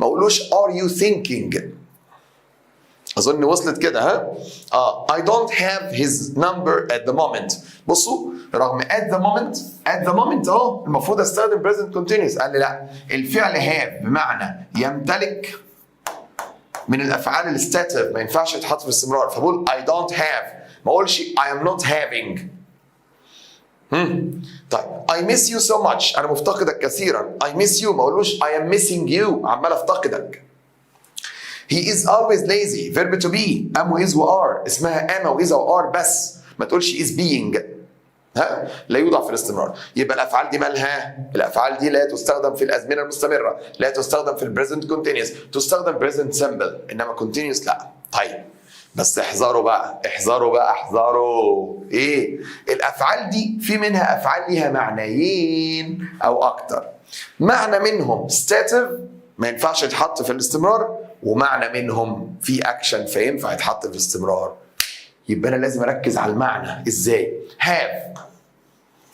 ما اقولوش are you thinking. اظن وصلت كده ها؟ I don't have his number at the moment. بصوا رغم at the moment اهو المفروض استخدم present continuous، قال لي لا الفعل have بمعنى يمتلك من الافعال الستاتيف ما ينفعش يتحط في الاستمرار، فبقول I don't have، ما اقولش I am not having. طيب I miss you so much انا مفتقدك كثيرا، I miss you ما اقولوش I am missing you عمال افتقدك. he is always lazy verb to be am و is و are، اسمها am و is و are بس، ما تقولش is being. لا يوضع في الاستمرار. يبقى الافعال دي مالها؟ الافعال دي لا تستخدم في الازمنه المستمره، لا تستخدم في البريزنت كونتينيوس، تستخدم بريزنت سمبل، انما كونتينيوس لا. طيب بس احذروا بقى ايه؟ الافعال دي في منها افعال ليها معنيين او اكتر، معنى منهم ستاتيف ما ينفعش يتحط في الاستمرار، ومعنى منهم في اكشن فينفع يتحط في الاستمرار. يبقى انا لازم اركز على المعنى. ازاي؟ have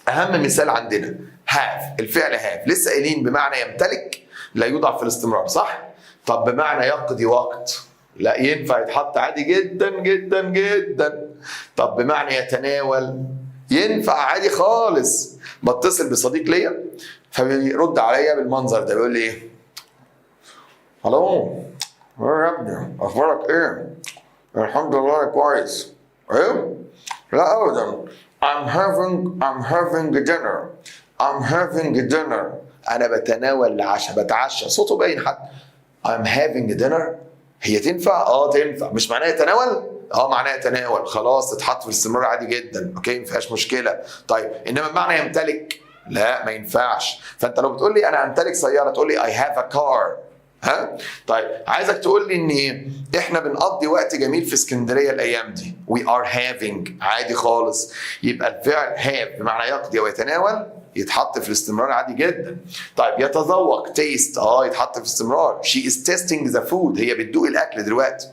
اهم مثال عندنا have، الفعل have لسه قايلين بمعنى يمتلك لا يوضع في الاستمرار صح؟ طب بمعنى يقضي وقت لا ينفع يتحط عادي جدا جدا جدا. طب بمعنى يتناول ينفع عادي خالص. بتصل بصديق ليا فبيرد عليا بالمنظر ده بيقول لي ايه؟ الو يا ابني اخبارك ايه؟ الحمد لله كويس. ايه؟ لا ابدا. I'm having dinner. انا بتناول العشاء، بتعشى. صوته باين حتى. I'm having dinner. هي تنفع؟ تنفع. مش معناها يتناول؟ معناه يتناول، خلاص تتحط في الاستمرار عادي جدا، اوكي، ما فيهاش مشكله. طيب انما بمعنى يمتلك لا، ما ينفعش. فانت لو بتقول لي انا امتلك سياره تقول لي I have a car. ها؟ طيب عايزك تقول لي ان احنا بنقضي وقت جميل في اسكندريه الايام دي. We are having عادي خالص. يبقى الفعل have بمعنى يقضي او يتناول يتحط في الاستمرار عادي جدا. طيب يتذوق taste يتحط في الاستمرار. She is tasting the food هي بتدوق الاكل دلوقتي.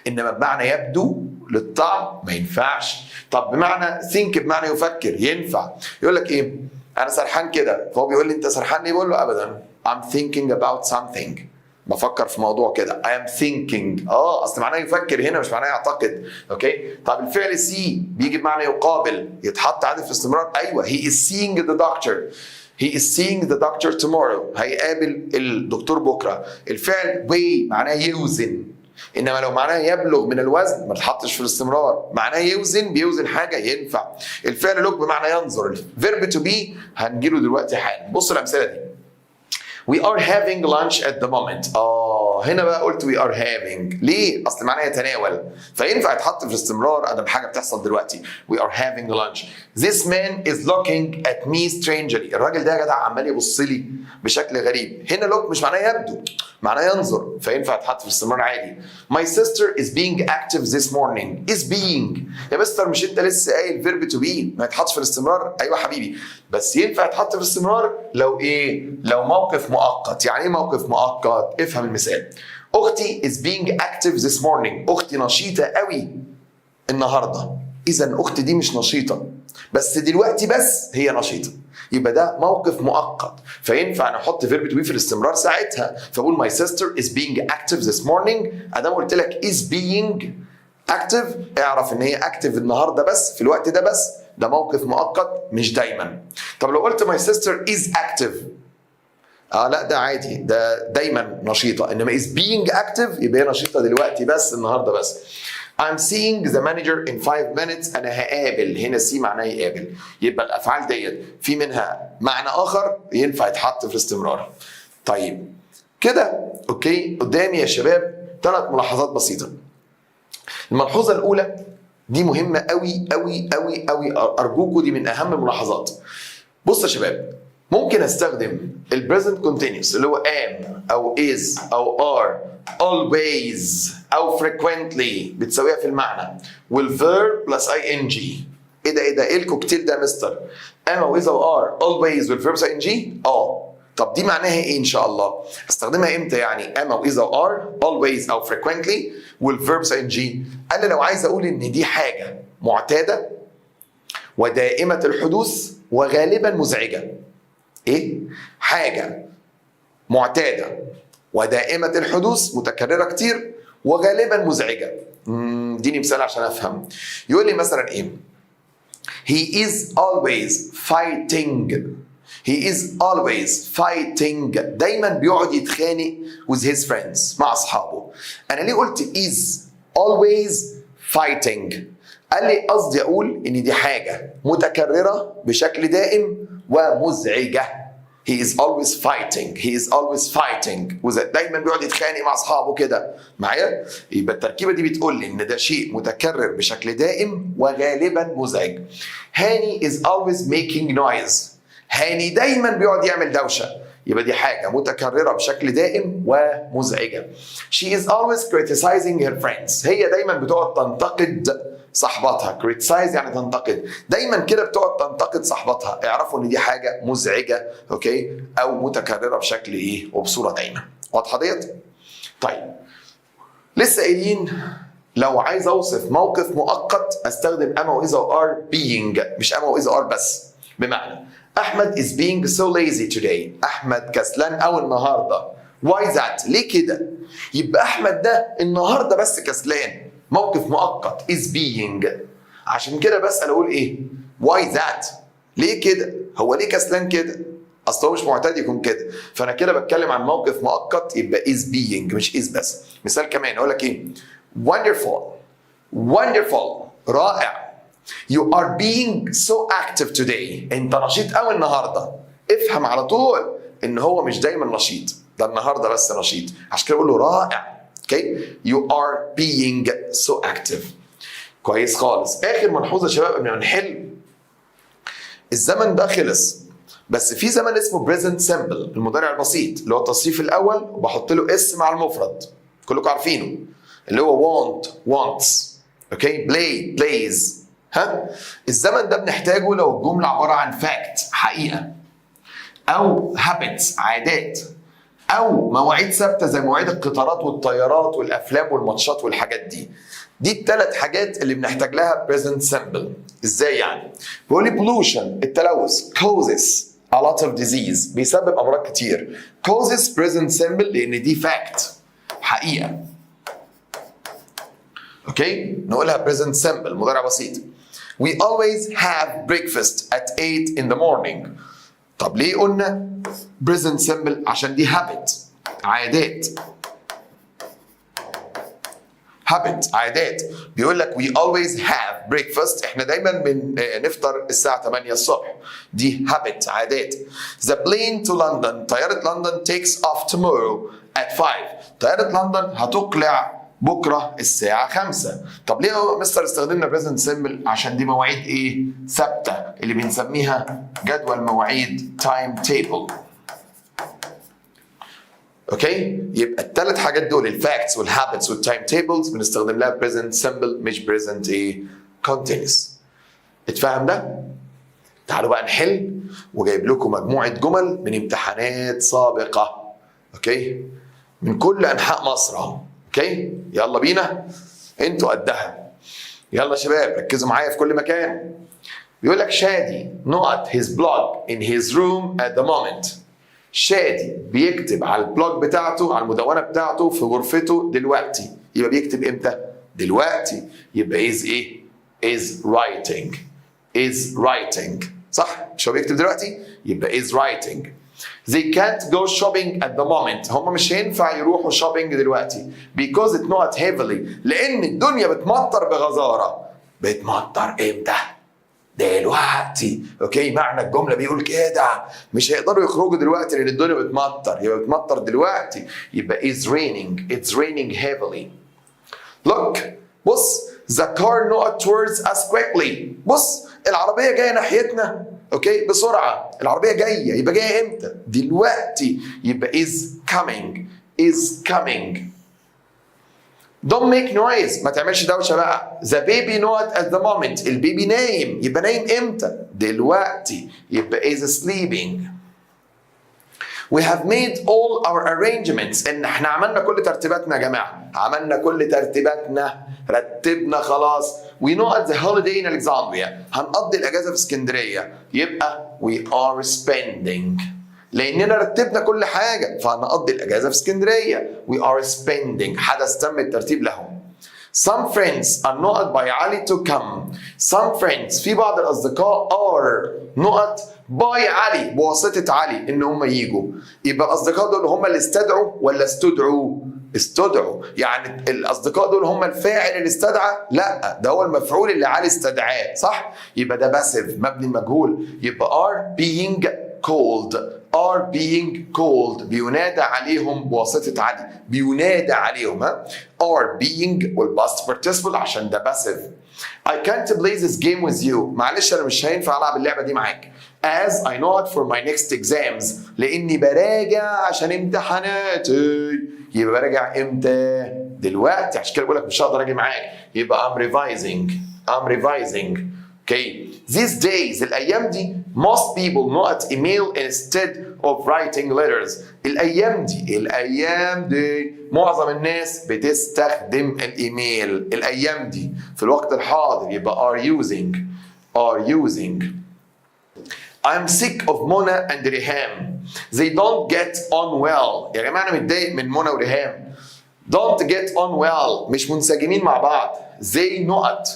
انما بمعنى يبدو للطعم ما ينفعش. طب بمعنى think بمعنى يفكر ينفع. يقول لك ايه؟ انا سرحان كده، فهو بيقول لي انت سرحان ليه؟ بقول له ابدا I'm thinking about something. بفكر في موضوع كده. I am thinking. اصل معناه يفكر هنا مش معناه يعتقد. اوكي؟ طب الفعل see بيجي بمعنى يقابل يتحط عادي في الاستمرار. ايوه he is seeing the doctor. He is seeing the doctor tomorrow. هيقابل الدكتور بكره. الفعل weigh معناه يوزن. انما لو معناه يبلغ من الوزن ما تحطش في الاستمرار. معناه يوزن بيوزن حاجه ينفع. الفعل look بمعنى ينظر. الفيرب to be هنجيله دلوقتي حالا. بص الامثله دي. We are having lunch at the moment. هنا بقى قلت we are having. ليه؟ أصل معناه يتناول. فينفع يتحط في الاستمرار أدام حاجة بتحصل دلوقتي. We are having lunch. This man is looking at me strangely. الراجل ده يا جدع عمال يبص لي بشكل غريب. هنا look مش معناه يبدو، معناه ينظر، فينفع يتحط في الاستمرار عادي. My sister is being active this morning. Is being. يا مستر مش أنت لسه قايل verb to be ما يتحطش في الاستمرار؟ أيوه حبيبي. بس ينفع يتحط في الاستمرار لو إيه؟ لو موقف مؤقت. يعني ايه موقف مؤقت؟ افهم المثال. اختي is being active this morning. اختي نشيطه قوي النهارده. اذا اختي دي مش نشيطه بس دلوقتي بس هي نشيطه. يبقى ده موقف مؤقت فينفع نحط فيرب تو بي في الاستمرار ساعتها. فاقول my sister is being active this morning. ادام قلت لك is being active اعرف ان هي active النهارده بس في الوقت ده بس. ده موقف مؤقت مش دايما. طب لو قلت my sister is active لا ده عادي، ده دايما نشيطه. انما is being active يبقى هي نشيطه دلوقتي بس النهارده بس. I'm seeing the manager in 5 minutes. انا هقابل. هنا سي معناه يقابل. يبقى الافعال ديت في منها معنى اخر ينفع يتحط في الاستمرار. طيب كده اوكي. قدامي يا شباب 3 ملاحظات بسيطه. الملحوظه الاولى دي مهمه قوي قوي قوي قوي، ارجوكوا دي من اهم الملاحظات. بص يا شباب، ممكن استخدم البريزنت كونتينيوس اللي هو am او is او are always او frequently بتساويها في المعنى والverb plus ing. ايه ده ايه الكوكتيل ده يا مستر؟ am او is او are always والverb plus ing. طب دي معناها ايه ان شاء الله؟ استخدمها امتى يعني؟ am او is او are always او frequently والverb plus ing. انا لو عايز اقول ان دي حاجه معتاده ودائمه الحدوث وغالبا مزعجه. ايه؟ حاجة معتادة ودائمة الحدوث متكررة كتير وغالبا مزعجة. اديني مثال عشان افهم. يقول لي مثلا ايه؟ He is always fighting. He is always fighting. دايما بيقعد يتخانق with his friends مع اصحابه. انا ليه قلت is always fighting؟ قال لي قصدي اقول ان دي حاجة متكررة بشكل دائم ومزعجة. He is always fighting. He is always fighting. دايما بيقعد يتخانق مع اصحابه كده معايا. يبقى التركيبة دي بتقول لي ان ده شيء متكرر بشكل دائم وغالبا مزعج. هاني is always making noise. هاني دايما بيقعد يعمل دوشة. يبقى دي حاجة متكررة بشكل دائم ومزعجة. She is always criticizing her friends. هي دايما بتقعد تنتقد صاحبتها. criticize يعني تنتقد. دايما كده بتقعد تنتقد صاحبتها. اعرفوا ان دي حاجة مزعجة اوكي او متكررة بشكل ايه وبصورة دايمة. واضحة ديت؟ طيب لسه قايلين لو عايز اوصف موقف مؤقت استخدم am او is او are being مش am او is او are بس. بمعنى احمد is being so lazy today. احمد كسلان قوي النهارده. why that؟ ليه كده؟ يبقى احمد ده النهارده بس كسلان. موقف مؤقت is being. عشان كده بسأل اقول ايه؟ why that؟ ليه كده؟ هو ليه كسلان كده؟ اصل هو مش معتاد يكون كده. فانا كده بتكلم عن موقف مؤقت يبقى is being مش is بس. مثال كمان اقول لك ايه؟ wonderful. wonderful رائع. You are being so active today. انت نشيط قوي النهارده. افهم على طول ان هو مش دايما نشيط، ده النهارده بس نشيط. عشان كده بقول له رائع. Okay? You are being so active. كويس خالص. اخر ملحوظه يا شباب قبل ما نحل، الزمن ده خلص، بس في زمن اسمه present simple، المضارع البسيط اللي هو التصريف الاول وبحط له اس مع المفرد، كلكم عارفينه، اللي هو want wants، اوكي، play plays. ها، الزمن ده بنحتاجه لو الجمله عباره عن fact حقيقه، او habits عادات، او مواعيد ثابته زي مواعيد القطارات والطيارات والافلام والماتشات والحاجات دي. دي الثلاث حاجات اللي بنحتاج لها present simple. ازاي يعني؟ بيقول لي pollution التلوث causes a lot of disease، بيسبب امراض كتير. causes present simple لان دي fact حقيقه. اوكي، نقولها present simple مضارع بسيط. We always have breakfast at 8 in the morning. طب ليه قلنا present simple؟ عشان دي habit عادات. habit عادات. بيقول لك we always have breakfast، احنا دايما بنفطر الساعة 8 الصبح. دي habit عادات. The plane to London، طيارة لندن takes off tomorrow at 5. طيارة لندن هتقلع بكرة الساعة 5. طب ليه يا مستر استخدمنا present simple؟ عشان دي مواعيد ايه؟ ثابتة، اللي بنسميها جدول مواعيد time table. اوكي، يبقى الثلاث حاجات دول الفاكتس والهابتس والتايم تيبلز بنستخدم لها present simple مش present ايه؟ continuous. اتفهم ده؟ تعالوا بقى نحل، وجايب لكم مجموعة جمل من امتحانات سابقة. اوكي؟ من كل انحاء مصر اهو. اوكي؟ يلا بينا، انتوا قدها. يلا يا شباب ركزوا معايا في كل مكان. بيقول لك شادي not his blog in his room at the moment. شادي بيكتب على البلوج بتاعته، على المدونة بتاعته في غرفته دلوقتي. يبقى بيكتب امتى؟ دلوقتي. يبقى is ايه؟ is writing. is writing. صح؟ مش هو بيكتب دلوقتي؟ يبقى is writing. They can't go shopping at the moment. هم مش هينفع يروحوا shopping دلوقتي because it not heavily. لأن الدنيا بتمطر بغزارة. بتمطر امتى؟ دلوقتي. اوكي، معنى الجمله بيقول كده، مش هيقدروا يخرجوا دلوقتي لان الدنيا بتمطر، يبقى بتمطر دلوقتي. يبقى is raining. It's raining heavily. Look، بص، the car not towards us quickly. بص، العربيه جايه ناحيتنا. اوكي، بسرعه. العربيه جايه، يبقى جايه امتى؟ دلوقتي. يبقى is coming. is coming. Don't make noise، ما تعملش دوشه بقى. The baby not at the moment، البيبي نايم، يبقى نايم امتى؟ دلوقتي. يبقى is sleeping. We have made all our arrangements، ان احنا عملنا كل ترتيباتنا يا جماعه، عملنا كل ترتيباتنا، رتبنا خلاص. We know at the holiday in Alexandria، هنقضي الاجازه في اسكندريه، يبقى we are spending. لاننا رتبنا كل حاجه فهنقضي الاجازه في اسكندريه. We are spending، حدث تم الترتيب له. Some friends are not by Ali to come. Some friends، في بعض الاصدقاء are not by علي، بواسطه علي ان هم يجوا. يبقى الاصدقاء دول هم اللي استدعوا ولا استدعوا؟ استدعوا. يعني الاصدقاء دول هم الفاعل اللي استدعى؟ لا، ده هو المفعول اللي علي استدعاه، صح؟ يبقى ده باسيف مبني مجهول. يبقى are being called. are being called بينادى عليهم بواسطة علي، بينادى عليهم. ها، are being والpast participle عشان ده باسيف. I can't play this game with you. معلش انا مش هينفع العب اللعبة دي معاك. As I know it for my next exams، لاني براجع عشان امتحاناتي. يبقى براجع امتى؟ دلوقتي، عشان كده بقول لك مش هقدر اجي معاك. يبقى I'm revising. I'm revising. Okay. These days، الأيام دي most people not email instead of writing letters. الأيام دي معظم الناس بتستخدم الإيميل. الأيام دي في الوقت الحاضر يبقى are using. I'm sick of Mona and Riham. They don't get on well. يا جماعة أنا متضايق من منى وريهام. Don't get on well، مش منسجمين مع بعض. They not،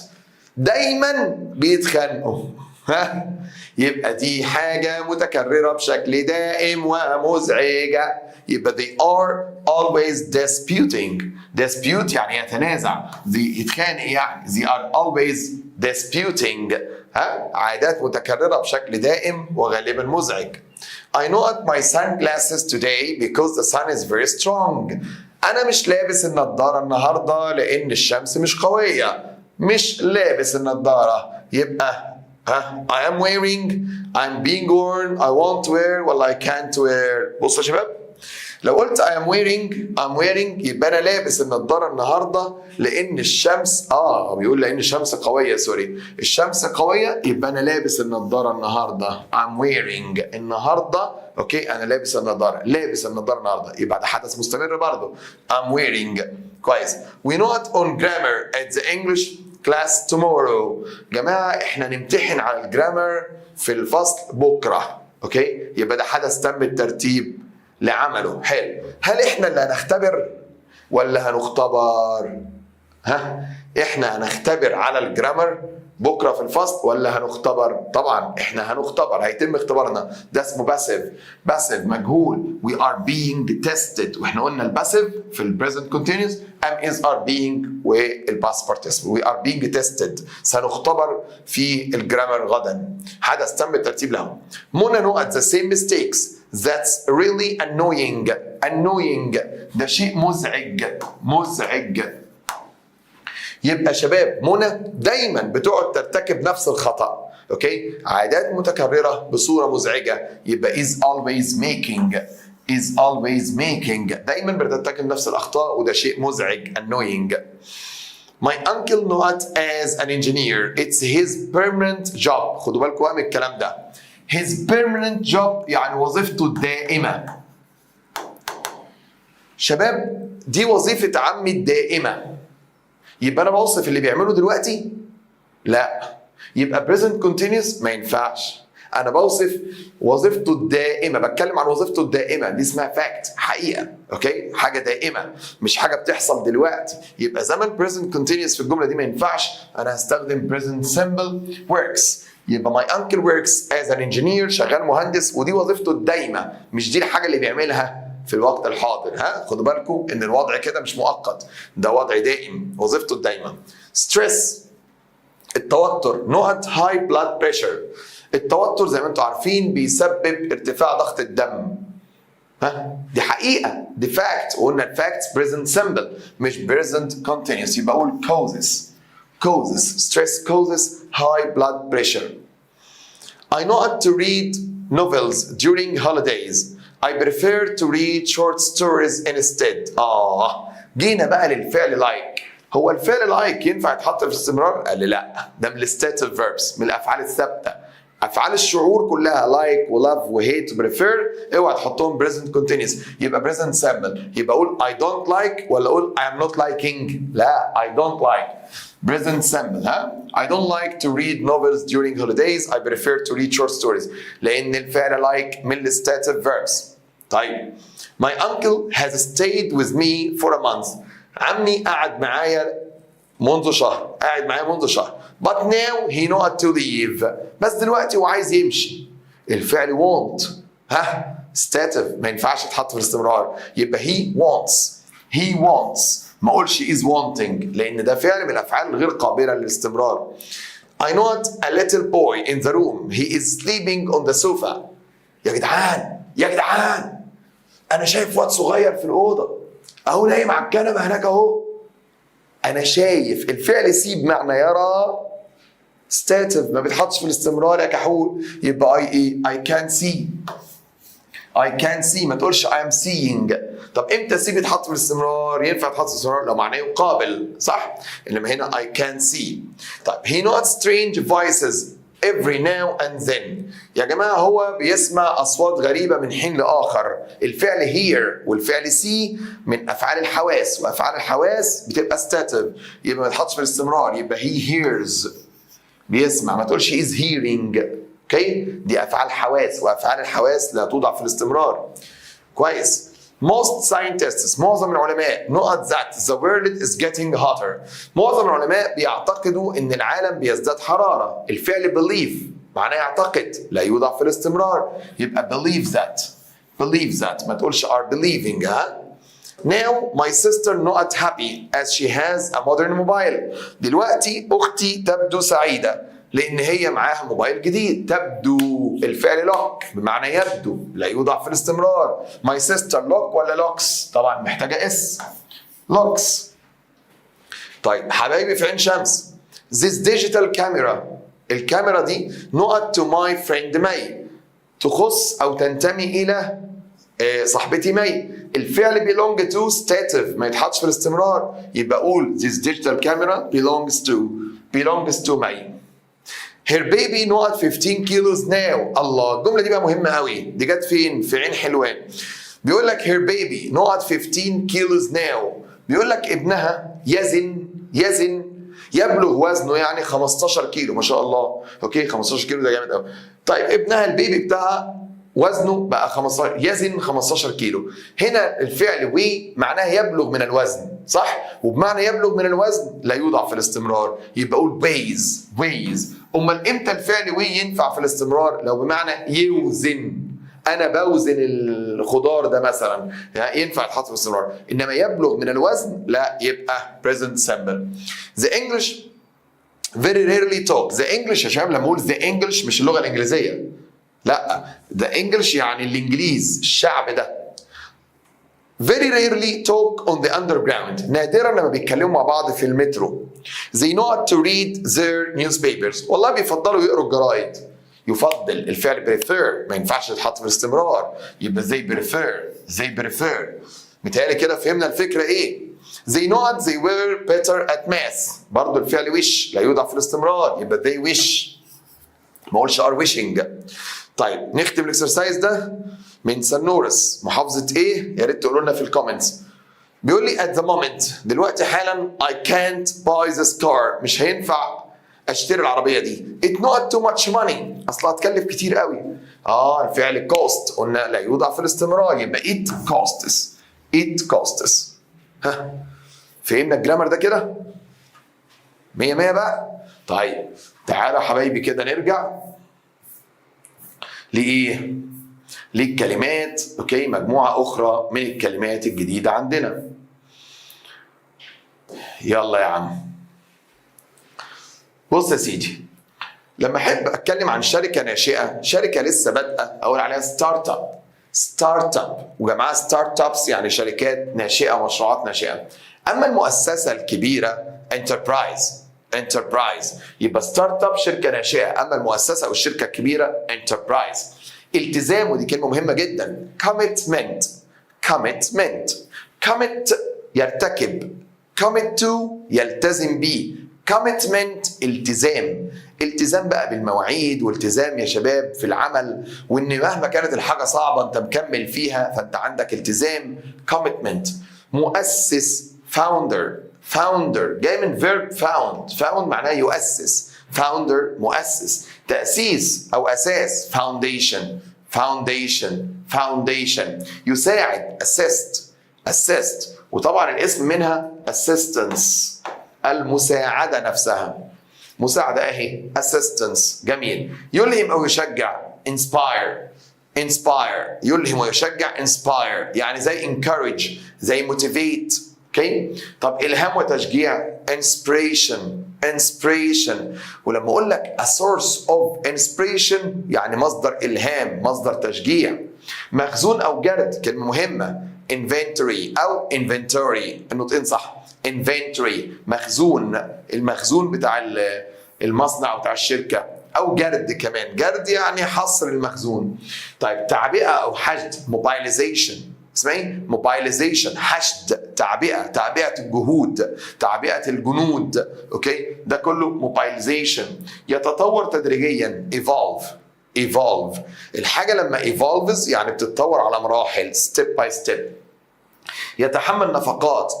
دايما بيتخانقوا. ها، يبقى دي حاجة متكررة بشكل دائم ومزعجة. يبقى they are always disputing. dispute يعني يتنازع، يتخانق يعني. they are always disputing. ها، عادات متكررة بشكل دائم وغالبا مزعج. I know at my sunglasses today because the sun is very strong. أنا مش لابس النضارة النهاردة لأن الشمس مش قوية. مش لابس النضارة. يبقى I am wearing, I'm being worn, I want to wear ولا I can't wear. بصوا يا شباب، لو قلت I am wearing يبقى أنا لابس النضارة النهاردة لأن الشمس بيقول لأن الشمس قوية، سوري، الشمس قوية، يبقى أنا لابس النضارة النهاردة. I'm wearing النهاردة، أوكي، أنا لابس النضارة النهاردة، يبقى ده حدث مستمر برضه. I'm wearing. كويس. We not on grammar at the English class tomorrow. جماعة احنا نمتحن على الجرامر في الفصل بكرة، أوكي، يبقى ده حدث تم الترتيب لعمله. حلو. هل احنا اللي هنختبر ولا هنختبر؟ احنا هنختبر على الجرامر بكره في الفصل ولا هنختبر؟ طبعا احنا هنختبر، هيتم اختبارنا. ده اسمه باسيف مجهول. we are being tested، واحنا قلنا الباسيف في البريزنت كونتينيوس am is are being والباست بارتيسيبل. we are being tested، سنختبر في الجرامر غدا. حدث تم الترتيب له. منى نقط the same mistakes that's really annoying. ده شيء مزعج. يبقى شباب منى دايما بتقعد ترتكب نفس الخطأ، اوكي، عادات متكررة بصورة مزعجة، يبقى is always making دايما بترتكب نفس الأخطاء، وده شيء مزعج annoying. My uncle not as an engineer, it's his permanent job. خدوا بالكم من الكلام ده. his permanent job يعني وظيفته الدائمة. شباب دي وظيفة عمي الدائمة، يبقى أنا بوصف اللي بيعمله دلوقتي؟ لا. يبقى present continuous ما ينفعش. أنا بوصف وظيفته الدائمة، بتكلم عن وظيفته الدائمة، دي اسمها fact، حقيقة، أوكي؟ حاجة دائمة، مش حاجة بتحصل دلوقتي. يبقى زمن present continuous في الجملة دي ما ينفعش، أنا هستخدم present simple works. يبقى my uncle works as an engineer، شغال مهندس، ودي وظيفته الدائمة، مش دي الحاجة اللي بيعملها في الوقت الحاضر. خدوا بالكم ان الوضع كده مش مؤقت، ده وضع دائم، وظيفته الدايمه. ستريس التوتر، نقط هاي بلاد بريشر. التوتر زي ما انتم عارفين بيسبب ارتفاع ضغط الدم. دي حقيقه، دي فاكت، وقلنا الفاكت بريزنت سمبل مش بريزنت كونتينيوس، يبقى اقول causes stress causes high blood pressure. I know how to read novels during holidays. I prefer to read short stories instead. جينا بقى للفعل like. هو الفعل like ينفع يتحط في الاستمرار؟ قال لي لا، ده من الستاتيف verbs، من الافعال الثابته. افعال الشعور كلها like ولove وhate وبريفير اوعى تحطهم present continuous، يبقى present simple. يبقى اقول I don't like ولا اقول I am not liking؟ لا، I don't like. present simple. I don't like to read novels during holidays. I prefer to read short stories. لأن الفعل like من الستاتيف verbs. طيب. My uncle has stayed with me for a month. عمي قعد معايا منذ شهر. But now he not to leave. بس دلوقتي هو عايز يمشي. الفعل want. stative ما ينفعش يتحط في الاستمرار. يبقى he wants. ما اقولش is wanting لان ده فعل من الافعال الغير قابله للاستمرار. I not a little boy in the room. He is sleeping on the sofa. يا جدعان انا شايف واد صغير في الاوضه اهو نايم على الكنبه هناك اهو. انا شايف، الفعل سي بمعنى يرى، stative ما بيتحطش في الاستمرار يا كحول، يبقى I can see. ما تقولش I am seeing. طب امتى سي بيتحط في الاستمرار؟ ينفع يتحط في الاستمرار لو معناه يقابل، صح؟ انما هنا I can see. طيب he not strange voices every now and then. يا جماعه هو بيسمع اصوات غريبه من حين لاخر. الفعل hear والفعل see من افعال الحواس، وافعال الحواس بتبقى stative يبقى ما يتحطش في الاستمرار، يبقى he hears بيسمع. ما تقولش is hearing. اوكي؟ دي افعال حواس، وافعال الحواس لا توضع في الاستمرار. كويس. Most scientists، معظم العلماء not that the world is getting hotter. معظم العلماء بيعتقدوا ان العالم بيزداد حرارة. الفعل believe معناه يعتقد، لا يوضع في الاستمرار، يبقى believe that. ما تقولش are believing. Now my sister not happy as she has a modern mobile. دلوقتي اختي تبدو سعيدة لان هي معاها موبايل جديد. تبدو الفعل لوك بمعنى يبدو، لا يوضع في الاستمرار. my sister look ولا looks؟ طبعا محتاجه اس. looks. طيب حبايبي في عين شمس، this digital camera. الكاميرا دي نقط to my friend May. تخص أو تنتمي إلى صاحبتي مي. الفعل belong to stative ما يتحطش في الاستمرار، يبقى أقول this digital camera belongs to May. her baby نقط 15 kilos now. الله، الجملة دي بقى مهمة قوي، دي جت فين؟ في عين حلوان. بيقول لك her baby نقط 15 kilos now. بيقول لك ابنها يزن يبلغ وزنه يعني 15 كيلو، ما شاء الله. اوكي 15 كيلو ده جامد قوي. طيب ابنها البيبي بتاعها وزنه بقى 15، يزن 15 كيلو. هنا الفعل وي معناه يبلغ من الوزن، صح؟ وبمعنى يبلغ من الوزن لا يوضع في الاستمرار، يبقى اقول weighs. امال امتى الفعل وي ينفع في الاستمرار؟ لو بمعنى يوزن، انا بوزن الخضار ده مثلا، يعني ينفع يتحط في الاستمرار. انما يبلغ من الوزن لا، يبقى present simple. The English very rarely talk. The English يا شباب لما اقول the English مش اللغه الانجليزيه، لا، the English يعني الانجليز، الشعب ده. very rarely talk on the underground. نادرا لما بيتكلموا مع بعض في المترو. they not to read their newspapers. والله بيفضلوا يقروا الجرايد. يفضل الفعل prefer ما ينفعش يتحط في الاستمرار، يبقى they prefer. متهيألي كده فهمنا الفكرة ايه؟ they were better at math. برضه الفعل wish لا يوضع في الاستمرار، يبقى they wish، ما اقولش are wishing. طيب نختم الاكسرسايز ده من سنورس. محافظة ايه؟ يا ريت تقولوا لنا في الكومنتس. بيقول لي at the moment دلوقتي حالا I can't buy this car. مش هينفع اشتري العربيه دي. it not too much money. اصلها هتكلف كتير قوي. الفعل cost قلنا لا يوضع في الاستمرار، يبقى it costs. ها فهمنا الجرامر ده كده؟ 100 بقى. طيب تعالوا يا حبايبي كده نرجع لإيه؟ للكلمات. اوكي، مجموعة أخرى من الكلمات الجديدة عندنا. يلا يا عم. بص يا سيدي، لما أحب أتكلم عن شركة ناشئة، شركة لسه بادئة، أقول عليها ستارت اب. وجماعة ستارت ابس يعني شركات ناشئة، مشروعات ناشئة. أما المؤسسة الكبيرة انتربرايز، يبقى ستارت اب شركة ناشئة، أما المؤسسة أو الشركة الكبيرة انتربرايز. التزام، ودي كلمة مهمة جدا. commitment يرتكب، commit to يلتزم بيه، commitment التزام بقى بالمواعيد، والتزام يا شباب في العمل، وان مهما كانت الحاجة صعبة انت مكمل فيها فانت عندك التزام. commitment. مؤسس founder جاي من verb found معناه يؤسس، founder مؤسس. تأسيس أو أساس foundation. يساعد assist. وطبعا الاسم منها assistance، المساعدة نفسها. مساعدة اهي assistance. جميل. يلهم أو يشجع inspire. يلهم ويشجع inspire، يعني زي encourage، زي motivate. اوكي. طب إلهام وتشجيع inspiration. ولما اقول لك a source of inspiration يعني مصدر الهام، مصدر تشجيع. مخزون او جرد، كلمه مهمه. inventory او inventory، النطقين صح. inventory مخزون، المخزون بتاع المصنع بتاع الشركه، او جرد كمان. جرد يعني حصر المخزون. طيب تعبئه او حشد mobilization. اسمها ايه؟ موبايليزيشن، حشد، تعبئة الجهود، تعبئة الجنود. اوكي، ده كله موبايليزيشن. يتطور تدريجيا evolve. الحاجة لما evolves يعني بتتطور على مراحل step by step. يتحمل نفقات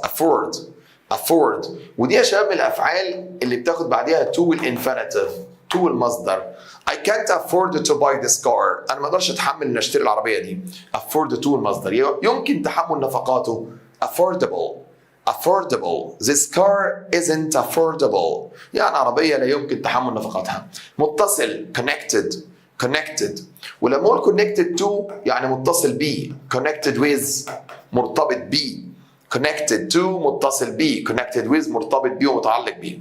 afford. ودي يا شباب من الأفعال اللي بتاخد بعديها to الانفينيتيف، to المصدر. I can't afford to buy this car. أنا ما أقدرش أتحمل إن أشتري العربية دي. afford to المصدر، يمكن تحمل نفقاته. affordable. This car isn't affordable. يعني عربية لا يمكن تحمل نفقاتها. متصل connected. ولما أقول connected to يعني متصل بيه. connected with مرتبط بيه. connected to متصل بيه. connected with مرتبط بيه ومتعلق بيه.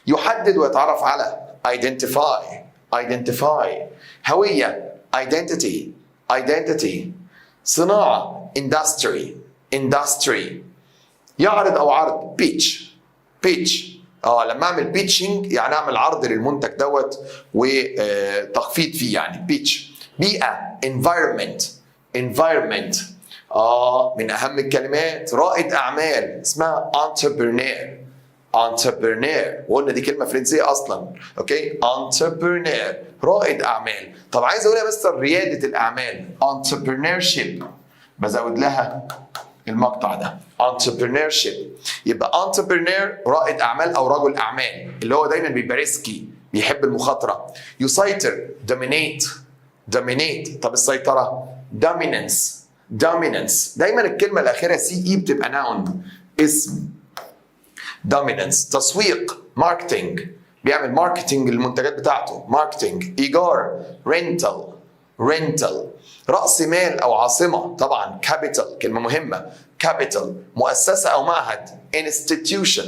يحدد ويتعرف على identify. هوية identity. صناعة industry. يعرض أو عرض pitch. لما اعمل بيتشنج يعني اعمل عرض للمنتج دوت وتخفيض فيه، يعني بيتش. بيئه environment. من اهم الكلمات. رائد اعمال اسمها entrepreneur. وقلنا دي كلمه فرنسيه اصلا. اوكي، entrepreneur رائد اعمال. طب عايز اقول يا مستر رياده الاعمال entrepreneurship، بزود لها المقطع ده entrepreneurship. يبقى entrepreneur رائد اعمال او رجل اعمال، اللي هو دايما بيبقى ريسكي، بيحب المخاطره. يسيطر dominate. طب السيطره dominance. دايما الكلمه الاخيره سي اي بتبقى ناون، اسم. dominance. تسويق marketing، بيعمل ماركتنج للمنتجات بتاعته marketing. ايجار rental. رأس مال أو عاصمة طبعا capital، كلمة مهمة capital. مؤسسة أو معهد institution.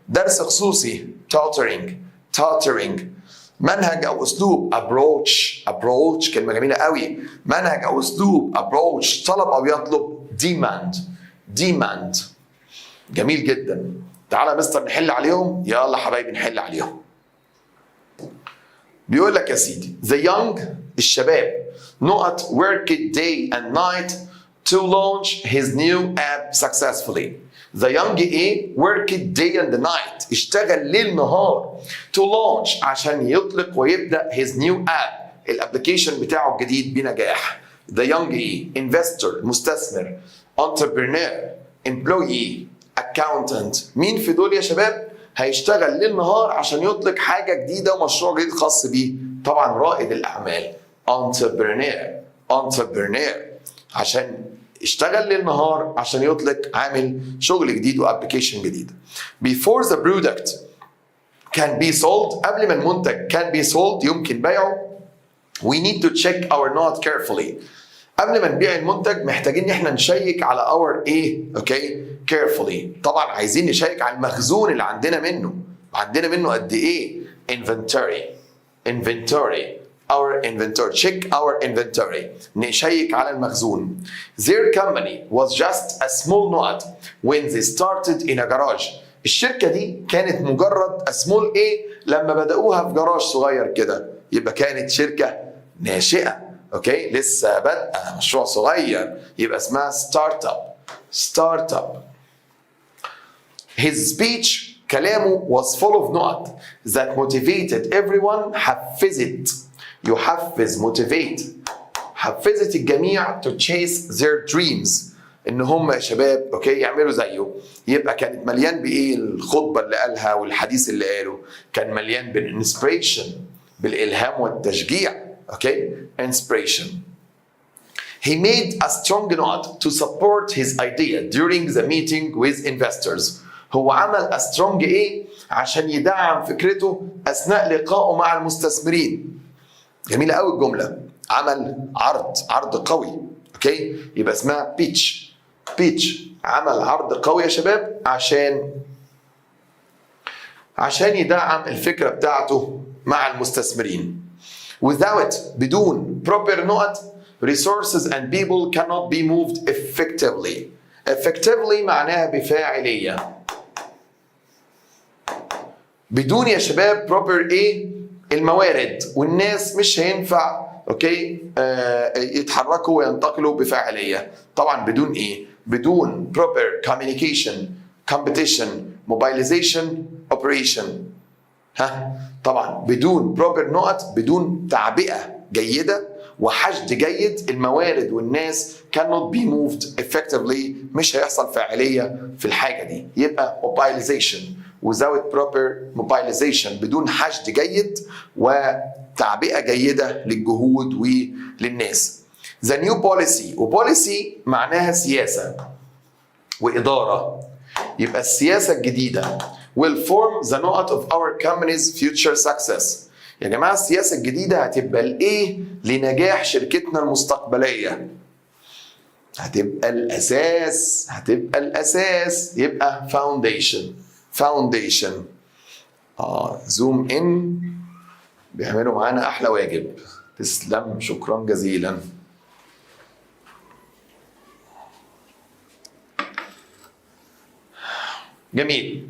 درس خصوصي tutoring. منهج أو أسلوب approach كلمة جميلة قوي. منهج أو أسلوب approach. طلب أو يطلب demand. جميل جدا. تعالى يا مستر نحل عليهم. يلا حبايبي نحل عليهم. بيقول لك يا سيدي the young الشباب نقط worked day and night to launch his new app successfully. the young worked day and night اشتغل ليل نهار to launch عشان يطلق ويبدأ his new app الابلكيشن بتاعه الجديد بنجاح. the young investor مستثمر entrepreneur employee accountant. مين في دول يا شباب هيشتغل ليل نهار عشان يطلق حاجة جديدة ومشروع جديد خاص بيه؟ طبعا رائد الأعمال entrepreneur عشان يشتغل ليل نهار عشان يطلق عامل شغل جديد وابلكيشن جديد. before the product can be sold قبل ما المنتج can be sold يمكن بيعه we need to check our note carefully. قبل ما نبيع المنتج محتاجين ان احنا نشيك على اور carefully. طبعا عايزين نشيك على المخزون اللي عندنا منه قد ايه. check our inventory نشيك على المخزون. their company was just a small note when they started in a garage. الشركة دي كانت مجرد small لما بدأوها في جراج صغير كده، يبقى كانت شركة ناشئة. اوكي، لسه بادئه مشروع صغير، يبقى اسمها ستارت اب. His speech كلامه was full of نقط that motivated everyone. حفزت الجميع to chase their dreams ان هم يا شباب يعملوا زيه. يبقى كانت مليان بايه الخطبه اللي قالها والحديث اللي قاله؟ كان مليان بالانسبريشن، بالالهام والتشجيع. inspiration. He made a strong note to support his idea during the meeting with investors. هو عمل a strong عشان يدعم فكرته أثناء لقائه مع المستثمرين. جميلة قوي الجملة. عمل عرض قوي. يبقى اسمها pitch. عمل عرض قوي يا شباب عشان يدعم الفكرة بتاعته مع المستثمرين. without بدون proper نقط resources and people cannot be moved effectively معناها بفاعلية. بدون يا شباب proper الموارد والناس مش هينفع يتحركوا وينتقلوا بفاعلية. طبعا بدون بدون proper communication, competition, mobilization, operation. طبعا بدون proper نقط، بدون تعبئة جيدة وحشد جيد الموارد والناس cannot be moved effectively مش هيحصل فاعلية في الحاجة دي. يبقى mobilization without proper mobilization بدون حشد جيد وتعبئة جيدة للجهود وللناس. The new policy وبوليسي معناها سياسة وإدارة. يبقى السياسة الجديدة will form the note of our company's future success. يا جماعة السياسة الجديدة هتبقى الإيه لنجاح شركتنا المستقبلية؟ هتبقى الأساس. يبقى foundation. زوم إن بيعملوا معانا أحلى واجب. تسلم، شكرا جزيلا. جميل.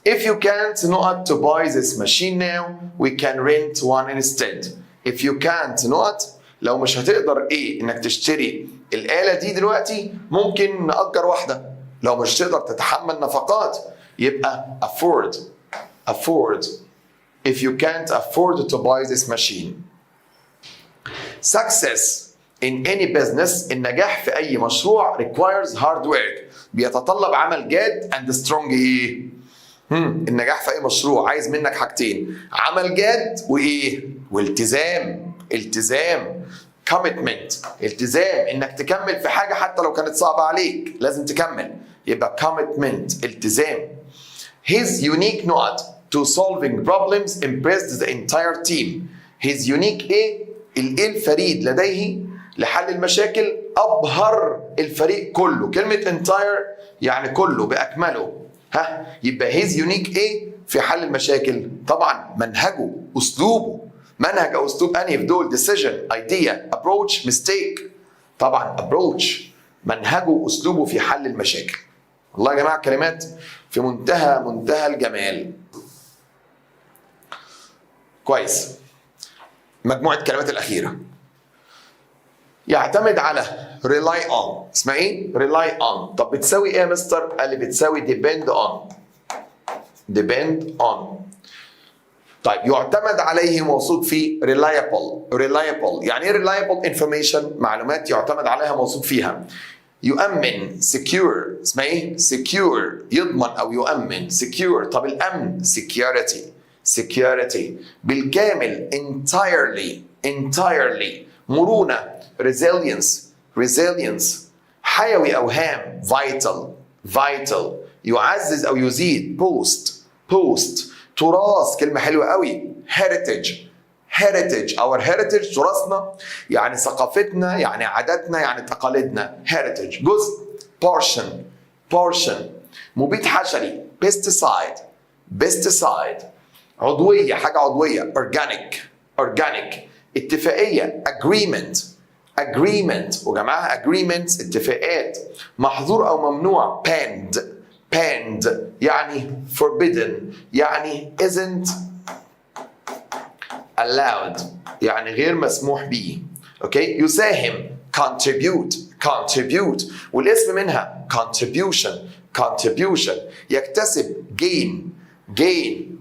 If you can't not to buy this machine now, we can rent one instead. If you can't not، لو مش هتقدر ايه انك تشتري الآلة دي دلوقتي، ممكن نأجر واحدة. لو مش تقدر تتحمل نفقات يبقى afford. Afford. If you can't afford to buy this machine. Success in any business، النجاح في أي مشروع requires hard work، بيتطلب عمل جاد and strong ايه؟ النجاح في أي مشروع عايز منك حاجتين، عمل جاد وإيه؟ والتزام. التزام. commitment. التزام انك تكمل في حاجة حتى لو كانت صعبة عليك، لازم تكمل، يبقى commitment. التزام. His unique note to solving problems impressed the entire team. His unique ايه؟ الايه الفريد لديه لحل المشاكل أبهر الفريق كله. كلمة entire يعني كله بأكمله. يبقى his unique ايه في حل المشاكل؟ طبعا منهجه، أسلوبه. منهج أو أسلوب أنهي في دول؟ decision، idea، approach، mistake. طبعا approach. منهجه أسلوبه في حل المشاكل. والله يا جماعة كلمات في منتهى الجمال. كويس. مجموعة الكلمات الأخيرة. يعتمد على rely on. اسمها ايه؟ rely on. طب بتساوي ايه يا مستر؟ قال لي بتساوي depend on. depend on. طيب يعتمد عليه موصوف فيه reliable. reliable يعني ايه reliable information؟ معلومات يعتمد عليها موصوف فيها. يؤمن secure. اسمها ايه؟ secure يضمن او يؤمن secure. طب الامن security. security بالكامل entirely. مرونة resilience. حيوي أو هام vital. يعزز أو يزيد post. تراث كلمة حلوة قوي. heritage. our heritage تراثنا يعني ثقافتنا يعني عاداتنا يعني تقاليدنا. heritage جزء. portion مبيد حشري. pesticide عضوية حاجة عضوية. organic اتفاقية. agreement وجمعها agreements اتفاقات. محظور أو ممنوع. banned يعني forbidden يعني isn't allowed يعني غير مسموح به. اوكي. يساهم contribute والاسم منها contribution. يكتسب gain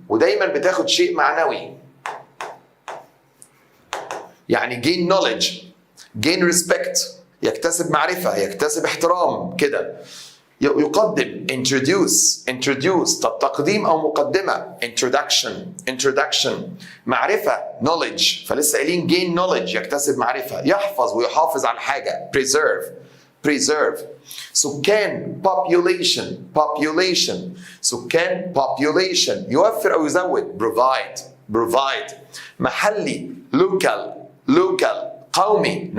ودايما بتاخد شيء معنوي يعني gain knowledge gain respect يكتسب معرفة يكتسب احترام كده. يقدم introduce طب تقديم أو مقدمة introduction معرفة knowledge فلسه قايلين gain knowledge يكتسب معرفة. يحفظ ويحافظ على حاجة preserve. سكان population يوفر أو يزود provide. محلي local. قومي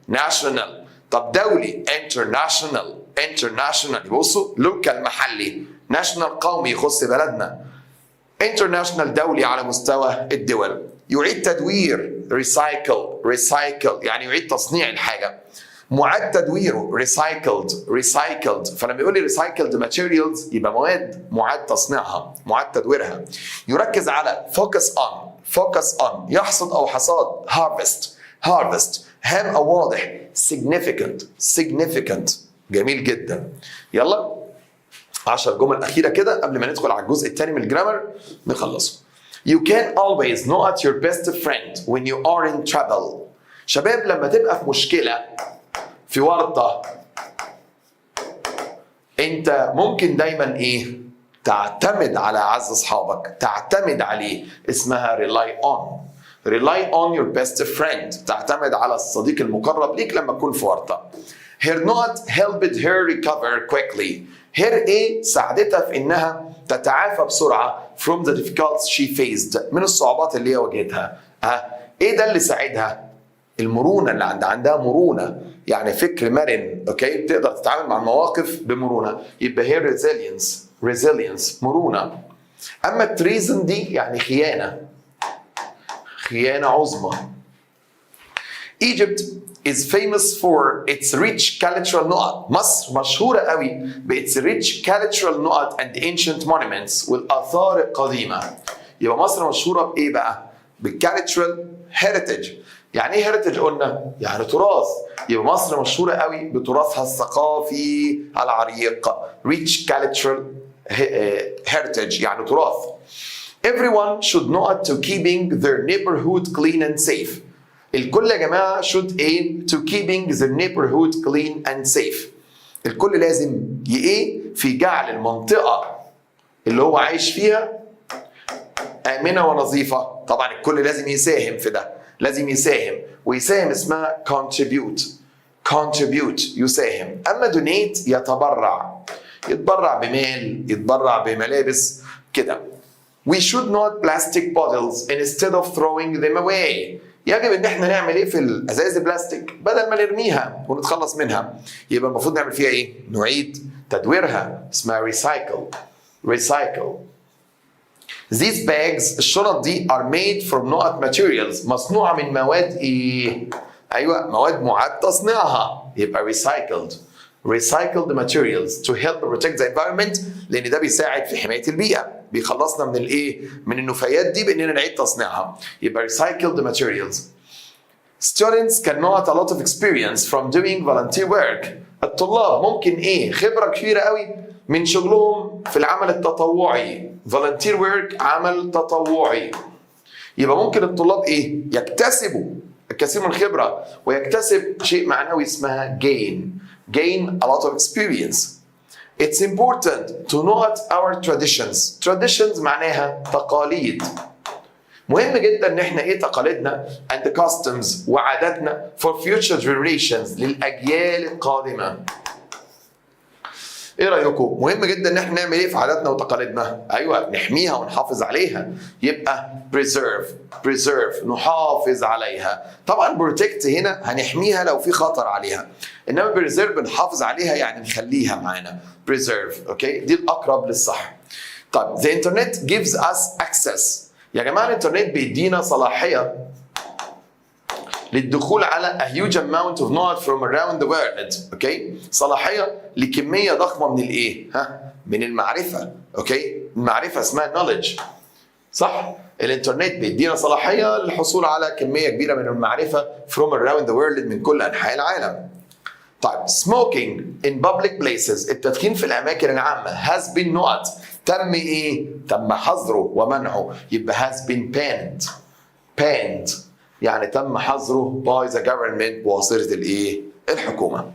national. طب دولي international بصوا local محلي national قومي يخص بلدنا international دولي على مستوى الدول. يعيد تدوير recycle يعني يعيد تصنيع الحاجة. معاد تدويره recycled فلما يقول لي recycled materials يبقى مواد معاد تصنيعها معاد تدويرها. يركز على focus on يحصد أو حصاد. harvest هام أو واضح. significant جميل جدا. يلا 10 جمل أخيرة كده قبل ما ندخل على الجزء الثاني من الجرامر نخلصه. You can always know at your best friend when you are in trouble. شباب لما تبقى في مشكلة في ورطة انت ممكن دايما ايه؟ تعتمد على اعز اصحابك تعتمد عليه. اسمها rely on your best friend تعتمد على الصديق المقرب ليك لما تكون في ورطة. Her note helped her recover quickly. Her ايه؟ ساعدتها في انها تتعافى بسرعة from the difficulties she faced من الصعوبات اللي هي واجهتها. ايه ده اللي ساعدها؟ المرونة اللي عندها مرونة يعني فكر مرن. اوكي بتقدر تتعامل مع المواقف بمرونة. يبقى هي resilience مرونة. اما التريزن دي يعني خيانة عظمى. Egypt is famous for its rich cultural نقط. مصر مشهورة قوي ب its rich cultural نقط and ancient monuments والآثار القديمة. يبقى مصر مشهورة بإيه بقى؟ بالcultural heritage. يعني إيه heritage قلنا؟ يعني تراث. يبقى مصر مشهورة قوي بتراثها الثقافي العريق. rich cultural heritage يعني تراث. Everyone should know to keeping their neighborhood clean and safe. الكل يا جماعة should aim to keeping their neighborhood clean and safe. الكل لازم في جعل المنطقة اللي هو عايش فيها آمنة ونظيفة. طبعا الكل لازم يساهم في ده، لازم يساهم، ويساهم اسمها contribute يساهم. أما donate يتبرع بمال، يتبرع بملابس كده. We should not plastic bottles instead of throwing them away. يجب ان احنا نعمل ايه في الازايز البلاستيك بدل ما نرميها ونتخلص منها؟ يبقى المفروض نعمل فيها ايه؟ نعيد تدويرها، اسمها recycle. These bags الشنط دي are made from نقط materials مصنوعة من مواد ايه؟ ايوه مواد معاد تصنيعها، يبقى recycled materials to help protect the environment لان ده بيساعد في حماية البيئة، بيخلصنا من الايه؟ من النفايات دي باننا نعيد تصنيعها، يبقى recycled materials. Students can know a lot of experience from doing volunteer work. الطلاب ممكن خبرة كبيرة قوي من شغلهم في العمل التطوعي. volunteer work عمل تطوعي. يبقى ممكن الطلاب يكتسبوا الكثير من الخبرة ويكتسب شيء معنوي اسمها gain a lot of experience. It's important to note our traditions معناها تقاليد. مهم جدا ان احنا تقاليدنا and customs وعاداتنا for future generations للاجيال القادمه. ايه رايكم؟ مهم جدا ان احنا نعمل ايه في عاداتنا وتقاليدنا؟ ايوه نحميها ونحافظ عليها، يبقى preserve نحافظ عليها. طبعا protect هنا هنحميها لو في خطر عليها، انما preserve بنحافظ عليها يعني نخليها معانا. preserve اوكي دي الاقرب للصح. طيب the internet gives us access. يا جماعه الانترنت بيدينا صلاحيه للدخول على a huge amount of knowledge from around the world. اوكي صلاحيه لكميه ضخمه من من المعرفه. اوكي المعرفه اسمها knowledge صح؟ الانترنت بيدينا صلاحيه للحصول على كميه كبيره من المعرفه from around the world من كل انحاء العالم. طيب smoking in public places التدخين في الاماكن العامه has been not تم تم حظره ومنعه، يبقى has been banned يعني تم حظره by the government بواسطة الحكومة.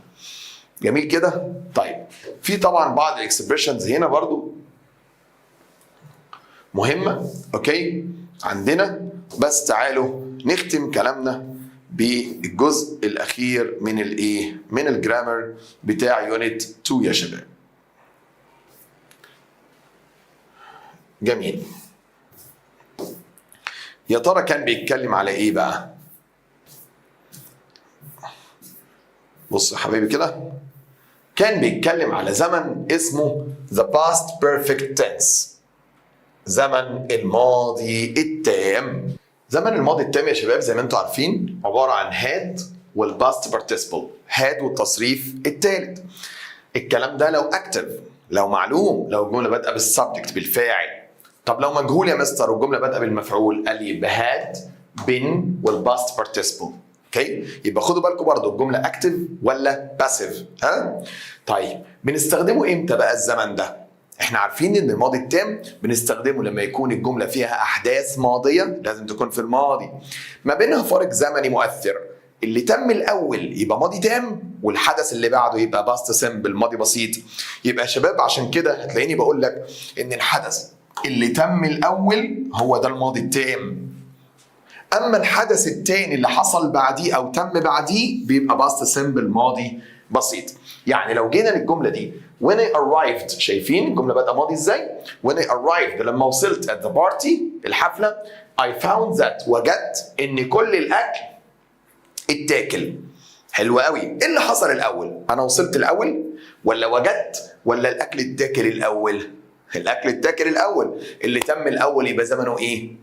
جميل كده؟ طيب في طبعا بعض الاكسبريشنز هنا برضو مهمة اوكي عندنا، بس تعالوا نختم كلامنا بالجزء الاخير من من الجرامر بتاع يونت 2 يا شباب. جميل. يا ترى كان بيتكلم على ايه بقى؟ بص يا حبيبي كده، كان بيتكلم على زمن اسمه the past perfect tense، زمن الماضي التام. زمن الماضي التام يا شباب زي ما انتم عارفين عبارة عن had والpast participle، had والتصريف الثالث. الكلام ده لو active، لو معلوم، لو الجملة بادئة بالسبجكت بالفاعل. طب لو مجهول يا مستر والجمله بادئه بالمفعول، قال لي يبقى had been والباست participle. اوكي يبقى خدوا بالكم برضو الجمله اكتف ولا باسيف. طيب بنستخدمه امتى بقى الزمن ده؟ احنا عارفين ان الماضي التام بنستخدمه لما يكون الجمله فيها احداث ماضيه لازم تكون في الماضي ما بينها فارق زمني مؤثر. اللي تم الاول يبقى ماضي تام والحدث اللي بعده يبقى باست سمبل ماضي بسيط. يبقى يا شباب عشان كده هتلاقيني بقول لك ان الحدث اللي تم الاول هو ده الماضي التام، اما الحدث الثاني اللي حصل بعديه او تم بعديه بيبقى باست سمبل ماضي بسيط. يعني لو جينا للجمله دي when I arrived، شايفين الجمله بادئه ماضي ازاي؟ when I arrived لما وصلت at the party الحفله I found that وجدت ان كل الاكل اتاكل. حلو قوي. ايه اللي حصل الاول؟ انا وصلت الاول ولا وجدت ولا الاكل اتاكل الاول؟ الاكل اتاكل الاول. اللي تم الاول يبقى زمنه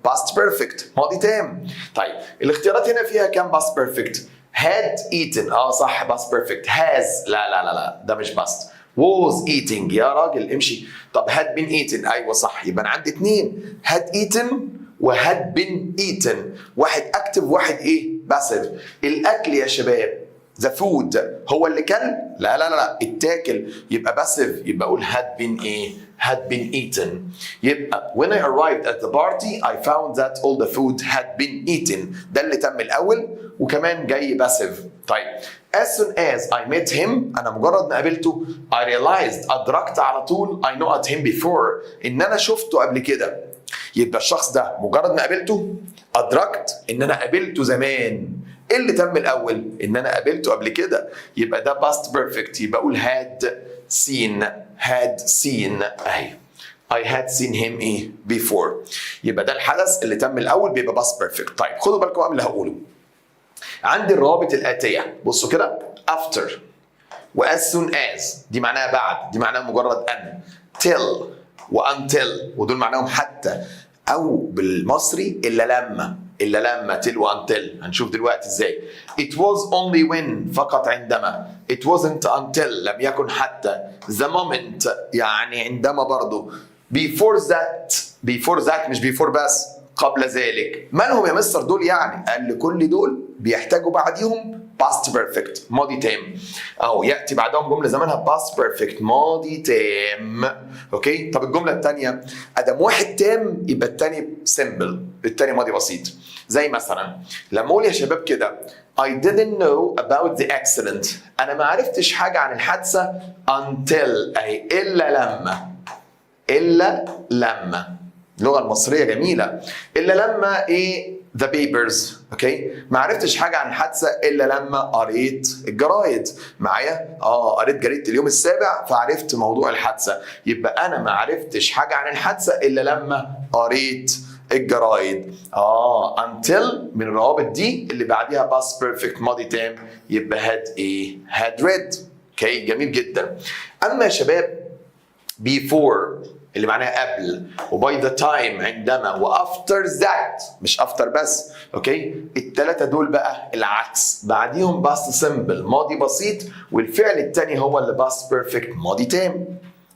past perfect ماضي تام. طيب الاختيارات هنا فيها كام past perfect؟ had eaten صح past perfect. has لا ده مش past. was eating يا راجل امشي. طب had been eaten ايوه صح. يبقى انا عندي اتنين had eaten و had been eaten. واحد active واحد ايه passive. الاكل يا شباب the food هو اللي كل؟ لا اتاكل. يبقى passive. يبقى اقول had been ايه had been eaten. يبقى when I arrived at the party I found that all the food had been eaten. ده اللي تم الاول وكمان جاي passive. طيب as soon as I met him انا مجرد ما قابلته I realized ادركت على طول I know at him before ان انا شفته قبل كده. يبقى الشخص ده مجرد ما قابلته ادركت ان انا قابلته زمان. ايه اللي تم الاول؟ ان انا قابلته قبل كده. يبقى ده past perfect. يبقى اقول had seen اهي I had seen him ايه before. يبقى ده الحدث اللي تم الاول بيبقى past perfect. طيب خدوا بالكم من اللي هقوله. عندي الروابط الآتية بصوا كده after و as soon as دي معناها بعد. دي معناها مجرد أن. till و until ودول معناهم حتى أو بالمصري إلا لما till و until. هنشوف دلوقتي إزاي. It was only when فقط عندما. It wasn't until لم يكن حتى. The moment يعني عندما برضو. Before that مش before بس قبل ذلك. مالهم يا مستر دول يعني؟ قال لي كل دول بيحتاجوا بعديهم past perfect ماضي تام أو يأتي بعدهم جملة زمانها past perfect ماضي تام. أوكي؟ طب الجملة الثانية أدام واحد تام يبقى الثاني simple الثاني ماضي بسيط. زي مثلا لما أقول يا شباب كده I didn't know about the accident. أنا ما عرفتش حاجة عن الحادثة until أهي إلا لما اللغة المصرية جميلة. إلا لما إيه the papers. أوكي ما عرفتش حاجة عن الحادثة إلا لما قريت الجرايد. معايا قريت جريدة اليوم السابع فعرفت موضوع الحادثة. يبقى أنا ما عرفتش حاجة عن الحادثة إلا لما قريت الجرايد. until من الروابط دي اللي بعديها past perfect ماضي تام. يبقى had ايه had read. اوكي جميل جدا. اما يا شباب before اللي معناها قبل وباي ذا تايم عندما وافتر ذات مش افتر بس. اوكي الثلاثه دول بقى العكس بعديهم باست سمبل ماضي بسيط والفعل الثاني هو اللي باست بيرفكت ماضي تام.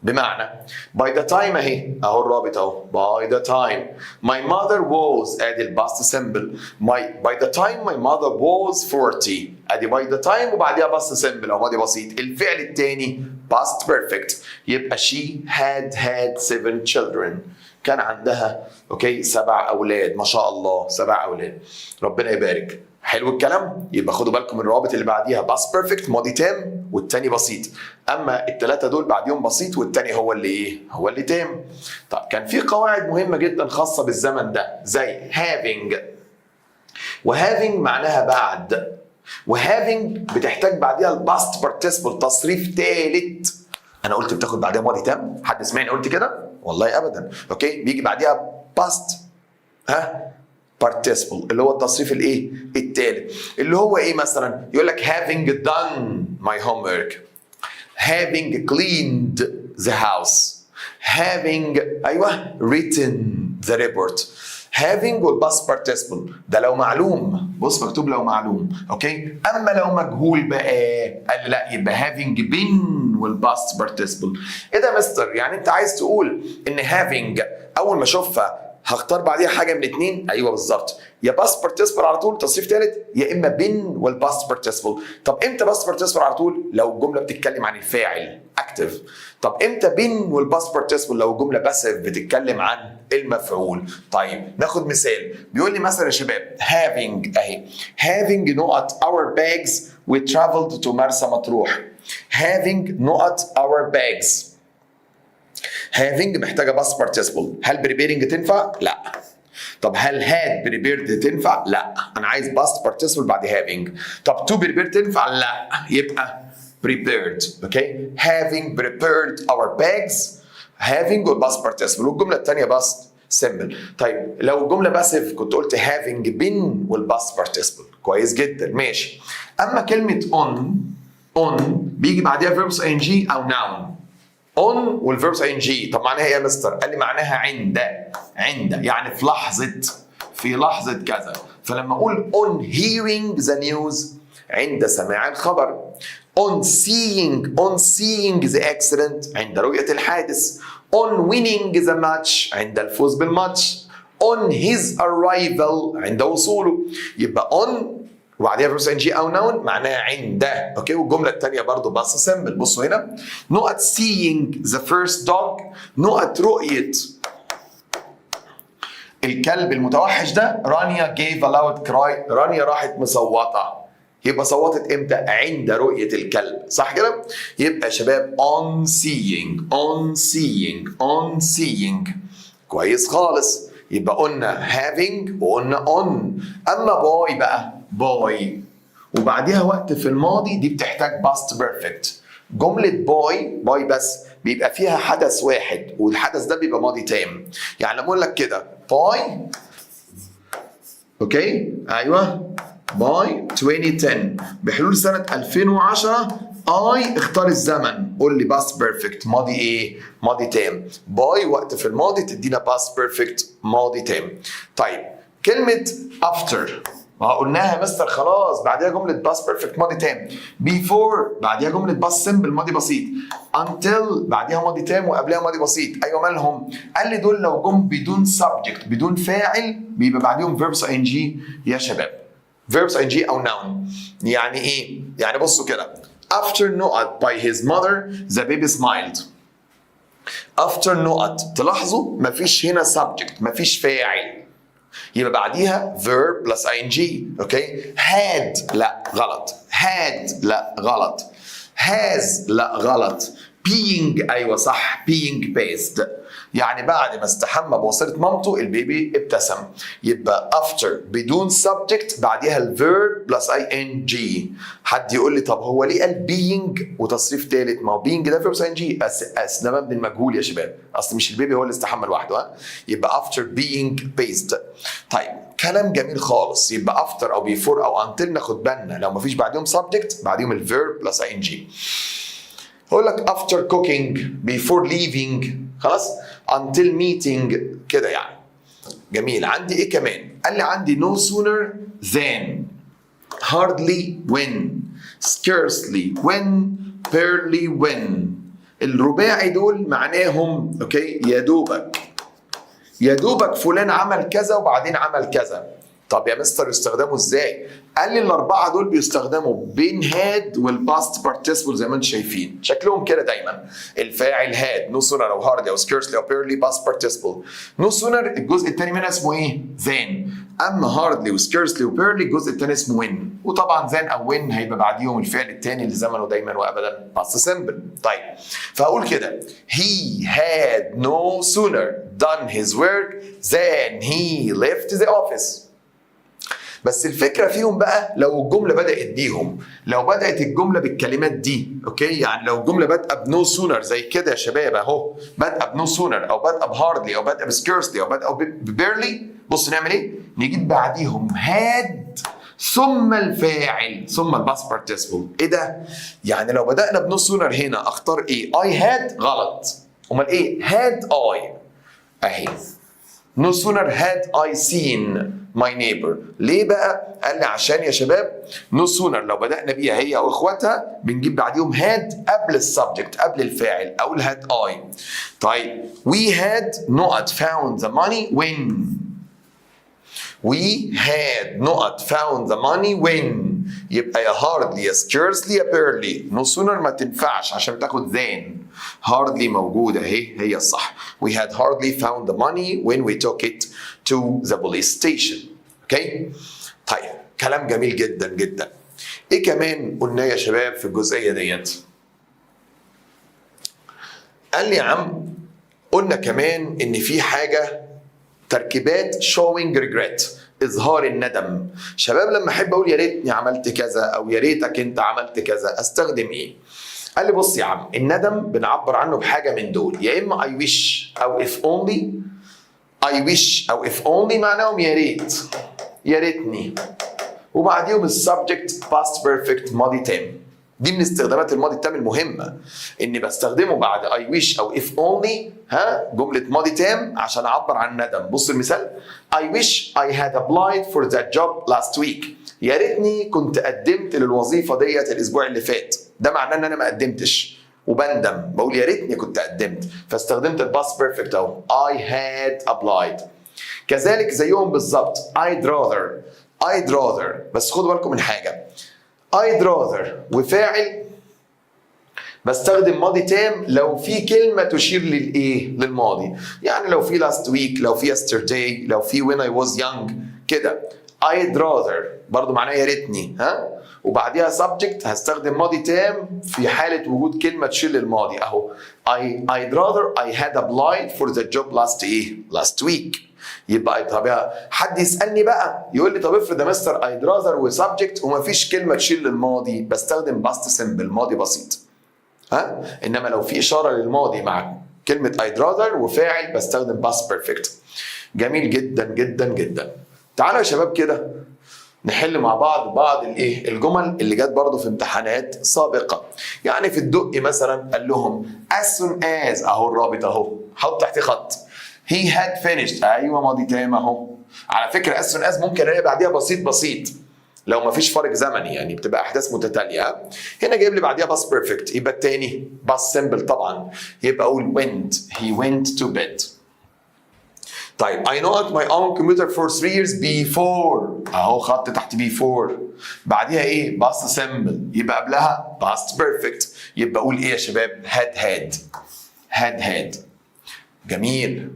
بمعنى by the time اهو الرابط اهو by the time my mother was ادي الباست سمبل. by the time my mother was 40 ادي by the time وبعديها باست سمبل او ماضي بسيط. الفعل الثاني past perfect. يبقى she had 7 children. كان عندها 7 اولاد. ما شاء الله 7 اولاد ربنا يبارك. حلو الكلام. يبقى خدوا بالكم من الروابط اللي بعديها past perfect ماضي تام والتاني بسيط. اما الثلاثه دول بعديهم بسيط والتاني هو اللي هو اللي تام. طب كان في قواعد مهمه جدا خاصه بالزمن ده زي having وhaving معناها بعد وhaving بتحتاج بعديها الباست participle تصريف ثالث. انا قلت بتاخد بعديها ماضي تام؟ حد سمعني قلت كده؟ والله ابدا. بيجي بعديها past participle اللي هو التصريف الايه الثالث اللي هو ايه مثلا يقول لك having done my homework having cleaned the house having written the report. having والباست participle ده لو معلوم. بص مكتوب لو معلوم. اما لو مجهول بقى قال لا يبقى having been والباست participle. ايه ده يا مستر يعني انت عايز تقول ان having اول ما اشوفها هختار بعديها حاجه من الاثنين؟ ايوه بالظبط. يا باست بارتيسيبل على طول تصريف ثالث يا اما بين والباست بارتيسيبل. طب امتى باست بارتيسيبل على طول؟ لو الجمله بتتكلم عن الفاعل اكتف. طب امتى بين والباست بارتيسيبل لو الجمله باسيف بتتكلم عن المفعول؟ طيب ناخد مثال. بيقول لي مثلا يا شباب having having not our bags we traveled to مرسى مطروح. having not our bags having محتاجه باست بارتيسيبل. هل بريبيرنج تنفع؟ لا. طب هل had بريبيرد تنفع؟ لا. انا عايز باست بارتيسيبل بعد having. طب to بريبيرد تنفع؟ لا. يبقى prepared. having prepared our bags having والباست بارتيسيبل والجمله الثانيه باست سمبل. طيب لو الجمله باسيف كنت قلت having been والباست بارتيسيبل. كويس جدا ماشي. اما كلمه on بيجي بعديها verbs ing او noun. on والverbs ing. طب معناها ايه يا مستر؟ قال لي معناها عند يعني في لحظه كذا. فلما اقول on hearing the news عند سماع الخبر. on seeing the accident عند رؤية الحادث. on winning the match عند الفوز بالماتش. on his arrival عند وصوله. يبقى on وبعديها فيرب ان جي او نون معناها عند. اوكي، والجمله الثانيه برضو باست سمبل. بصوا هنا نقط seeing the first dog، نقط رؤيه الكلب المتوحش ده. رانيا gave a loud cry، رانيا راحت مصوته. يبقى صوتت امتى؟ عند رؤيه الكلب، صح كده؟ يبقى يا شباب on seeing كويس خالص. يبقى قلنا having وقلنا on. اما باي بقى باي وبعديها وقت في الماضي دي بتحتاج past perfect. جملة باي بس بيبقى فيها حدث واحد والحدث ده بيبقى ماضي تام. يعني لما اقول لك كده باي، اوكي ايوه، باي 2010 بحلول سنة 2010 اي اختار الزمن، قول لي past perfect ماضي ايه؟ ماضي تام. باي وقت في الماضي تدينا past perfect ماضي تام. طيب كلمة after قلناها مستر خلاص، بعديها جملة past perfect ماضي تام. before بعديها جملة past simple ماضي بسيط. until بعديها ماضي تام وقبلها ماضي بسيط. ايوه مالهم؟ قال لي دول لو جم بدون subject بدون فاعل بيبقى بعديهم verbs ing يا شباب. verbs ing او noun. يعني ايه؟ يعني بصوا كده after نقط by his mother the baby smiled. after نقط تلاحظوا مفيش هنا subject مفيش فاعل، يبقى بعديها verb plus ing. اوكي، had لا غلط، had لا غلط، has لا غلط، being ايوه صح، being based. يعني بعد ما استحمى بواسطة مامته البيبي ابتسم. يبقى after بدون subject بعديها الverb plus ing. حد يقول لي طب هو ليه قال being وتصريف ثالث؟ ما هو being ده verb plus ing بس ده مبني المجهول يا شباب، اصل مش البيبي هو اللي استحمى لوحده. ها، يبقى after being based. طيب كلام جميل خالص. يبقى after او before او until ناخد بالنا لو ما فيش بعديهم subject بعديهم الverb plus ing. اقول لك after cooking before leaving خلاص until meeting كده يعني. جميل. عندي ايه كمان؟ قال لي عندي no sooner than hardly when scarcely when barely when. الرباعي دول معناهم اوكي يا دوبك فلان عمل كذا وبعدين عمل كذا. طب يا مستر يستخدموا ازاي؟ قال لي الاربعه دول بيستخدموا بين هاد والباست بارتيسيبل زي ما انتم شايفين شكلهم كده دايما. الفاعل هاد نو سونر او هاردلي او سكيرسلي او بيرلي باست بارتيسيبل. نو سونر الجزء الثاني منها اسمه ايه؟ ذان. اما هاردلي وسكيرسلي وبيرلي الجزء الثاني اسمه وين. وطبعا ذان او وين هيبقى بعديهم الفعل الثاني اللي زمنه دايما وابدا باست سمبل. طيب فهقول كده he had no sooner done his work than he left the office. بس الفكره فيهم بقى لو الجمله بدات بيهم، لو بدات الجمله بالكلمات دي اوكي، يعني لو الجمله بادئه بنو سونر زي كده يا شباب اهو، بادئه بنو سونر او بادئه بهاردلي او بادئه بسكيرسلي او بادئه ببيرلي، بص نعمل ايه؟ نجيب بعديهم هاد ثم الفاعل ثم الباست بارتيسيبل. ايه ده؟ يعني لو بدانا بنو سونر هنا اختار ايه؟ اي هاد غلط، امال ايه؟ هاد اي اهي. No sooner had I seen my neighbor. ليه بقى؟ قال لي عشان يا شباب no sooner لو بدأنا بيها هي أو إخواتها بنجيب بعديهم had قبل السبجكت قبل الفاعل أقول had I. طيب we had not found the money when. We had not found the money when. يبقى يا hardly يا scarcely يا barely. No sooner ما تنفعش عشان تاخد then. hardly موجودة اهي هي الصح. We had hardly found the money when we took it to the police station. اوكي؟ طيب كلام جميل جدا جدا. ايه كمان قلنا يا شباب في الجزئية ديت؟ قال لي يا عم قلنا كمان ان في حاجة تركيبات showing regret اظهار الندم. شباب لما احب اقول يا ريتني عملت كذا او يا ريتك انت عملت كذا استخدم ايه؟ قال لي بص يا عم الندم بنعبر عنه بحاجه من دول، يا اما I wish او if only. I wish او if only معناهم يا ريت يا ريتني وبعديهم السبجكت past perfect ماضي تام. دي من استخدامات الماضي التام المهمه اني بستخدمه بعد I wish او if only جمله ماضي تام عشان اعبر عن ندم. بص المثال I wish I had applied for that job last week. يا ريتني كنت قدمت للوظيفه ديت الاسبوع اللي فات، ده معناه ان انا ما قدمتش وبندم، بقول يا ريتني كنت قدمت، فاستخدمت الباست بيرفكت اهو I had applied. كذلك زيهم بالظبط I'd rather بس خدوا بالكم من حاجه، I'd rather وفاعل بستخدم ماضي تام لو في كلمه تشير للايه؟ للماضي، يعني لو في last week، لو في yesterday، لو في when I was young كده. I'd rather برضو معناه يا ريتني، ها، وبعديها subject هستخدم ماضي تام في حاله وجود كلمه تشير للماضي اهو I'd rather I had applied for the job last week. يبقى طب حد يسالني بقى يقول لي طب افرض يا مستر I'd rather وسبجكت ومفيش كلمه تشير للماضي، بستخدم باست سمبل ماضي بسيط، ها. انما لو في اشاره للماضي مع كلمه I'd rather وفاعل بستخدم باست بيرفكت. جميل جدا جدا جدا. تعالوا يا شباب كده نحل مع بعض الجمل اللي جت برضه في امتحانات سابقه. يعني في الدقي مثلا قال لهم as soon as اهو الرابط اهو، حط تحتيه خط. he had finished ايوه ماضي تام اهو. على فكره as soon as ممكن الاقي بعديها بسيط لو ما فيش فرق زمني، يعني بتبقى احداث متتاليه. هنا جايب لي بعديها باس بيرفكت، يبقى التاني باس سمبل طبعا، يبقى اقول he went to bed. طيب I know at my own computer for 3 years before اهو خط تحت before، بعديها ايه؟ باست سمبل، يبقى قبلها باست بيرفكت، يبقى اقول ايه يا شباب؟ had. جميل.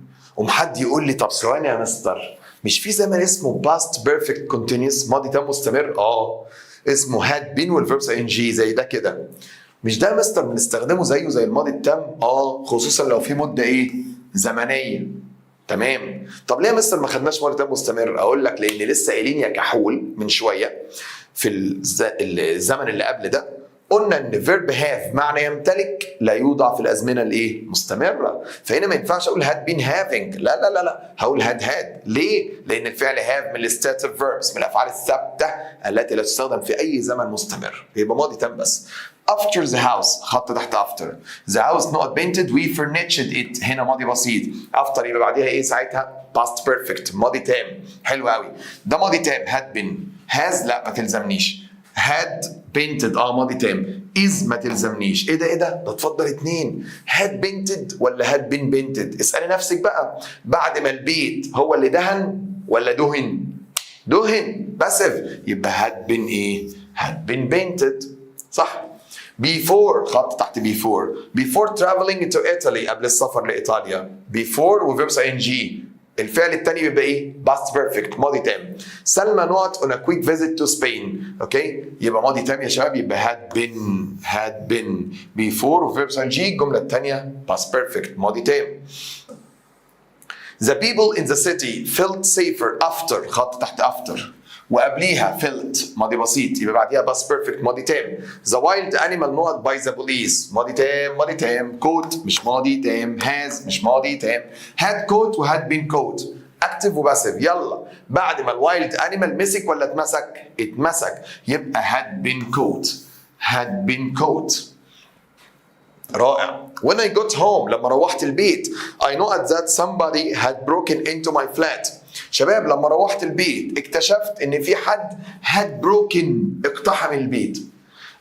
حد يقول لي طب ثواني يا مستر، مش في زمن اسمه past perfect continuous ماضي تام مستمر؟ اسمه had been والverb ing زي ده كده. مش ده يا مستر بنستخدمه زي الماضي التام؟ خصوصا لو في مده ايه؟ زمنيه. تمام. طب ليه يا مستر ما خدناش ماضي تام مستمر؟ اقول لك لان لسه قايلين يا كحول من شويه في الزمن اللي قبل ده قلنا ان فيرب هاف معنى يمتلك لا يوضع في الازمنه الايه؟ مستمره، فهنا ما ينفعش اقول هاد بين هافينج، لا هقول هاد. ليه؟ لان الفعل هاف من الستاتيف فيربس، من الافعال الثابته التي لا تستخدم في اي زمن مستمر، يبقى ماضي تام بس. after the house خط تحت after the house not painted we furnished it، هنا ماضي بسيط. after يبقى بعديها ايه ساعتها؟ past perfect ماضي تام. حلو قوي، ده ماضي تام. had been has لا ما تلزمنيش. had painted ماضي تام. is ما تلزمنيش. ايه ده اتفضل اتنين، had painted ولا had been painted؟ اسألي نفسك بقى، بعد ما البيت هو اللي دهن ولا دهن باسف، يبقى had been ايه؟ had been painted. صح. before خط تحت before traveling to Italy قبل السفر لإيطاليا. before وفيرب ing، الفعل الثاني بيبقى ايه؟ past perfect ماضي تام. سلمى نوت on a quick visit to Spain، اوكي، يبقى ماضي تام يا شباب، يبقى had been before وفيرب ing. الجمله الثانيه past perfect ماضي تام. The people in the city felt safer after خط تحت after وقبليها felt ماضي بسيط، يبقى بعديها past perfect ماضي تام. The wild animal not by the police ماضي تام. caught مش ماضي تام. has مش ماضي تام. had caught و had been caught active وباسف. يلا بعد ما الوايلد انيمال مسك ولا اتمسك، يبقى had been caught. رائع. when I got home لما روحت البيت I know that somebody had broken into my flat. شباب لما روحت البيت اكتشفت ان في حد had broken اقتحم البيت.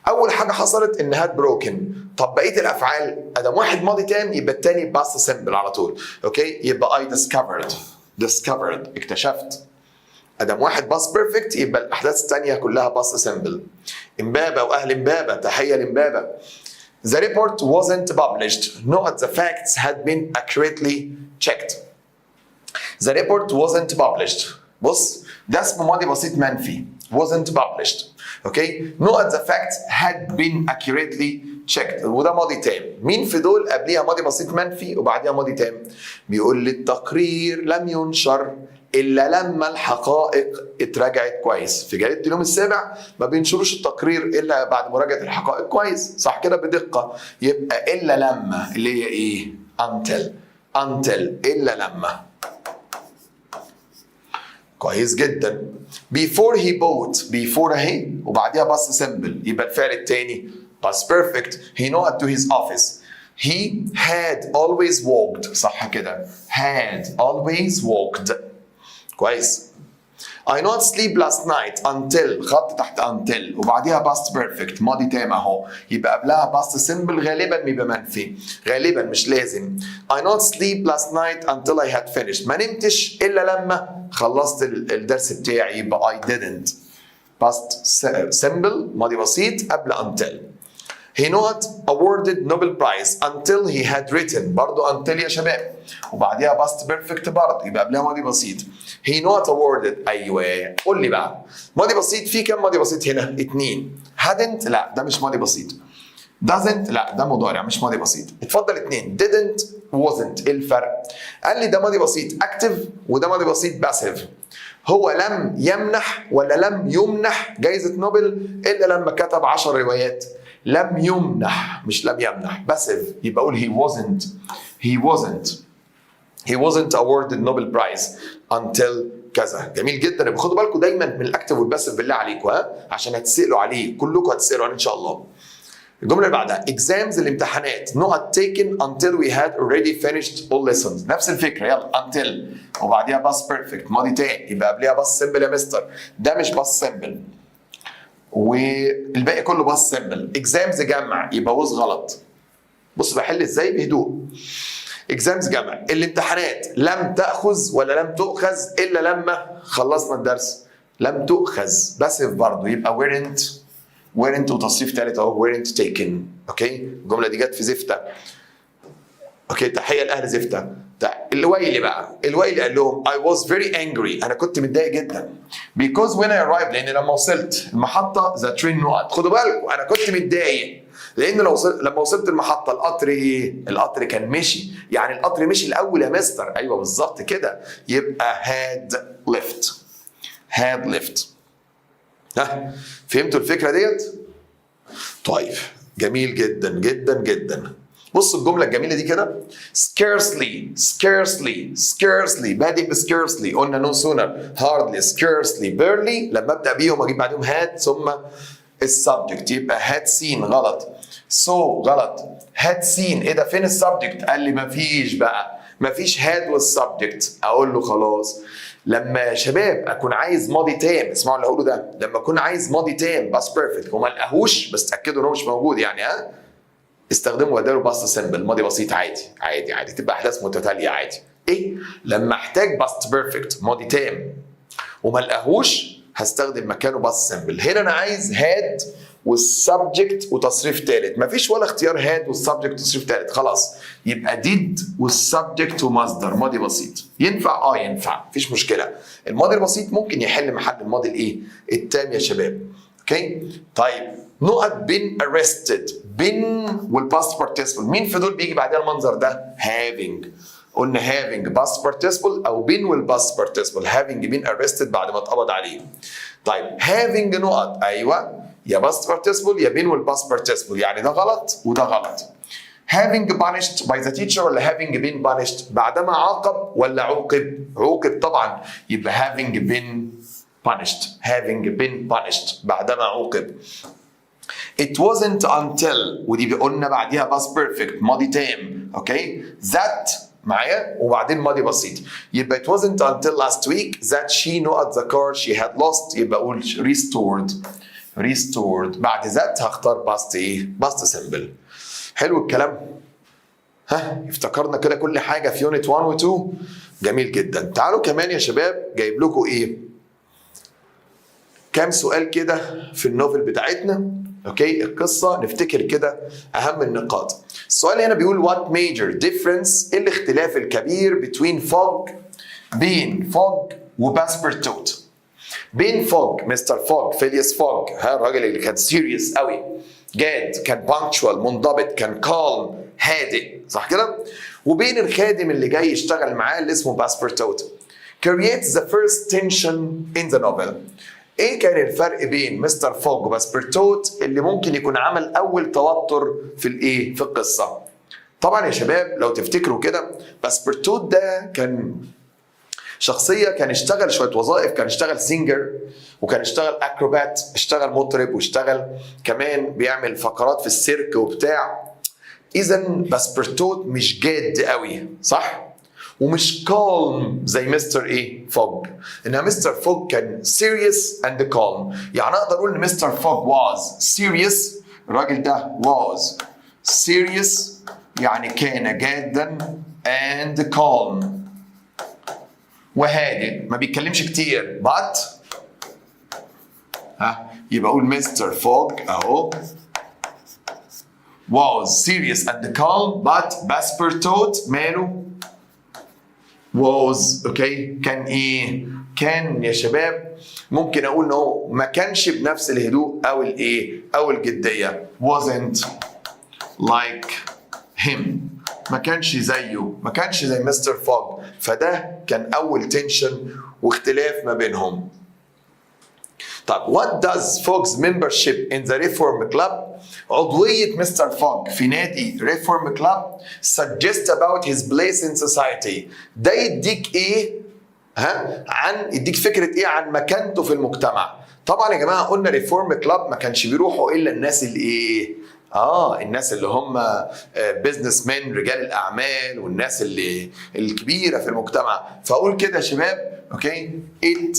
اول حاجه حصلت ان had broken. طب بقيه الافعال ادام واحد ماضي تام يبقى الثاني past simple على طول، اوكي، يبقى I discovered اكتشفت. ادام واحد past perfect يبقى الاحداث الثانيه كلها past simple. امبابه واهل امبابه، تحيه لامبابه. The report wasn't published. Not the facts had been accurately checked. The report wasn't published. بص ده اسمه ماضي بسيط منفي. wasn't published. اوكي. Not the facts had been accurately checked. وده ماضي تام. مين في دول قبليها ماضي بسيط منفي وبعديها ماضي تام؟ بيقول لي التقرير لم ينشر الا لما الحقائق اتراجعت كويس. في جريده اليوم السابع ما بينشروش التقرير الا بعد مراجعه الحقائق كويس، صح كده بدقه. يبقى الا لما اللي هي ايه؟ until الا لما. كويس جدا. before he bought اهي وبعديها باست سمبل، يبقى الفعل الثاني باست بيرفكت. he not to his office. he had always walked، صح كده، had always walked. كويس. I not sleep last night until خط تحت until وبعديها past perfect ماضي تام اهو، يبقى قبلها past simple غالبا بيبقى منفي، غالبا مش لازم. I not sleep last night until I had finished، ما نمتش الا لما خلصت الدرس بتاعي، يبقى I didn't. past simple ماضي بسيط قبل until. He not awarded Nobel Prize until he had written، برضو until يا شباب، وبعديها past perfect برضو يبقى قبلها ماضي بسيط. He not awarded، ايوه قول لي بقى ماضي بسيط في كام ماضي بسيط هنا؟ 2. hadn't لا ده مش ماضي بسيط. doesn't لا ده مضارع مش ماضي بسيط. اتفضل 2. didn't wasn't، ايه الفرق؟ قال لي ده ماضي بسيط active وده ماضي بسيط passive. هو لم يمنح ولا لم يمنح جائزة نوبل إلا لما كتب 10 روايات. لم يمنح مش لم يمنح. passive يبقى أقول he wasn't awarded Nobel Prize until كذا. جميل جدا. يبقى خدوا بالكم دايما من الاكتف والباسيف بالله عليكم، عشان هتسألوا عليه، كلكم هتسألوا عليه ان شاء الله. الجمله اللي بعدها exams الامتحانات not taken until we had already finished all lessons. نفس الفكره، يلا until وبعديها past perfect ماضي تاني يبقى قبلها past simple يا مستر. ده مش past simple والباقي كله past simple. exams جمع يبقى was غلط. بص بحل ازاي بهدوء. exams جمع. الامتحانات لم تأخذ ولا لم تؤخذ إلا لما خلصنا الدرس. لم تؤخذ باسيف برضه يبقى weren't وتصريف ثالث اهو weren't taken. اوكي الجملة دي جت في زفتة. اوكي تحية لأهل زفتة. الويلي بقى، الويلي قال لهم I was very angry، أنا كنت متضايق جدا because when I arrived، لأن لما وصلت المحطة the train نقط. خدوا بالكم أنا كنت متضايق لان لما وصلت المحطه القطر كان مشي، يعني القطر مشي الاول يا مستر. ايوه بالظبط كده، يبقى had left. ها فهمتوا الفكره ديت؟ طيب جميل جدا جدا جدا. بصوا الجمله الجميله دي كده scarcely بادئ ب scarcely، قلنا no sooner hardly scarcely barely، لما ابدا بيهم اجيب بعدهم had ثم السبجكت يبقى had seen غلط. so غلط. had seen ايه ده فين السبجكت؟ قال لي مفيش بقى، مفيش had والسبجكت. اقول له خلاص لما يا شباب اكون عايز ماضي تام، اسمعوا اللي هقوله ده، لما اكون عايز ماضي تام باست بيرفكت وما لقاهوش بس تاكدوا ان هو مش موجود يعني استخدموا بداله باست سمبل ماضي بسيط عادي تبقى احداث متتاليه عادي. ايه لما احتاج باست بيرفكت ماضي تام وما لقاهوش هستخدم مكانه باست سمبل. هنا انا عايز هاد والسبجكت وتصريف ثالث، مفيش ولا اختيار هاد والسبجكت وتصريف ثالث، خلاص يبقى did والسبجكت ومصدر ماضي بسيط. ينفع؟ ينفع مفيش مشكله. الماضي البسيط ممكن يحل محل الماضي الايه؟ التام يا شباب. اوكي طيب نقط been arrested، been والباست participle، مين في دول بيجي بعدها المنظر ده؟ having. قلنا having past participle او been والpast participle. having been arrested بعد ما اتقبض عليه. طيب having نقط ايوه يا past participle يا been والpast participle، يعني ده غلط وده غلط. having punished by the teacher ولا having been punished؟ بعدما عاقب ولا عوقب؟ عوقب طبعا، يبقى having been punished بعدما عوقب. It wasn't until ودي قلنا بعديها past perfect ماضي تام. اوكي that معايا وبعدين ماضي بسيط، يبقى it wasn't until last week that she knew the car she had lost، يبقى اقول restored. بعد ذات هختار past ايه؟ past simple. حلو الكلام؟ افتكرنا كده كل حاجه في يونت 1 و 2. جميل جدا. تعالوا كمان يا شباب جايب لكم ايه؟ كام سؤال كده في النوفل بتاعتنا. اوكي القصه نفتكر كده اهم النقاط. السؤال هنا بيقول what major difference، ايه الاختلاف الكبير بين فوج وباسبرتوت. بين فوج مستر فوج فيلياس فوج، الراجل اللي كان سيريس قوي جاد، كان بانكشوال منضبط، كان كالم هادئ صح كده، وبين الخادم اللي جاي يشتغل معاه اللي اسمه باسبرتوت. creates the first tension in the novel. ايه كان الفرق بين مستر فوج وباسبرتوت اللي ممكن يكون عمل اول توتر في الايه؟ في القصه. طبعا يا شباب لو تفتكروا كده باسبرتوت ده كان شخصيه كان اشتغل شويه وظائف، كان اشتغل سينجر وكان اشتغل اكروبات، اشتغل مطرب واشتغل كمان بيعمل فقرات في السيرك وبتاع. اذا باسبرتوت مش جاد قوي صح؟ ومش calm زي مستر ايه فوج. انها مستر فوج كان serious and calm. يعني اقدر اقول ان مستر فوج was serious، الراجل ده was serious يعني كان جادا and calm وهادئ ما بيتكلمش كتير. but يبقى اقول مستر فوج اهو was serious and calm but باسبرتوت ماله was كان ايه؟ كان يا شباب ممكن اقول ان هو ما كانش بنفس الهدوء او الايه او الجديه. wasn't like him، ما كانش زيه، ما كانش زي مستر فوج. فده كان اول تنشن واختلاف ما بينهم. طب what does Fog's membership in the Reform Club، عضوية مستر فوج في نادي Reform Club suggest about his place in society، ده يديك ايه؟ يديك فكرة ايه عن مكانته في المجتمع. طبعا يا جماعة قلنا Reform Club ما كانش بيروحوا الا الناس اللي ايه؟ الناس اللي هم بيزنس مان، رجال الاعمال، والناس اللي الكبيرة في المجتمع. فاقول كده يا شباب it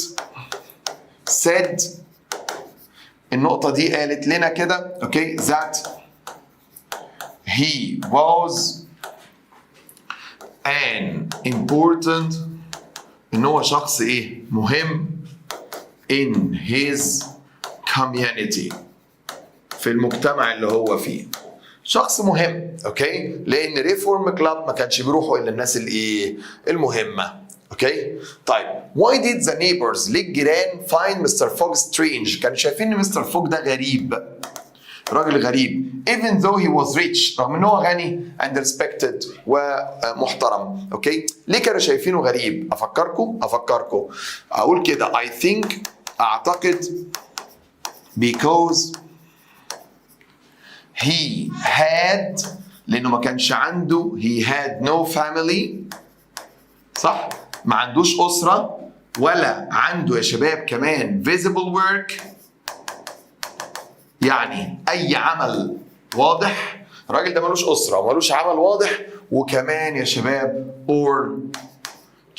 said، النقطة دي قالت لنا كده that he was an important، ان هو شخص ايه مهم in his community، في المجتمع اللي هو فيه شخص مهم. لان ريفورم كلاب ما كانش بيروحوا الا الناس الايه المهمة. طيب why did the neighbors، ليه الجيران find Mr. Fogg strange، كانوا شايفين ان مستر فوج ده غريب، راجل غريب even though he was rich، رغم ان هو غني and respected ومحترم. ليه كانوا شايفينه غريب؟ افكركم اقول كده I think، اعتقد because he had، لانه ما كانش عنده he had no family، صح؟ ما عندوش أسرة، ولا عنده يا شباب كمان visible work، يعني أي عمل واضح. الراجل ده ملوش أسرة وملوش عمل واضح، وكمان يا شباب or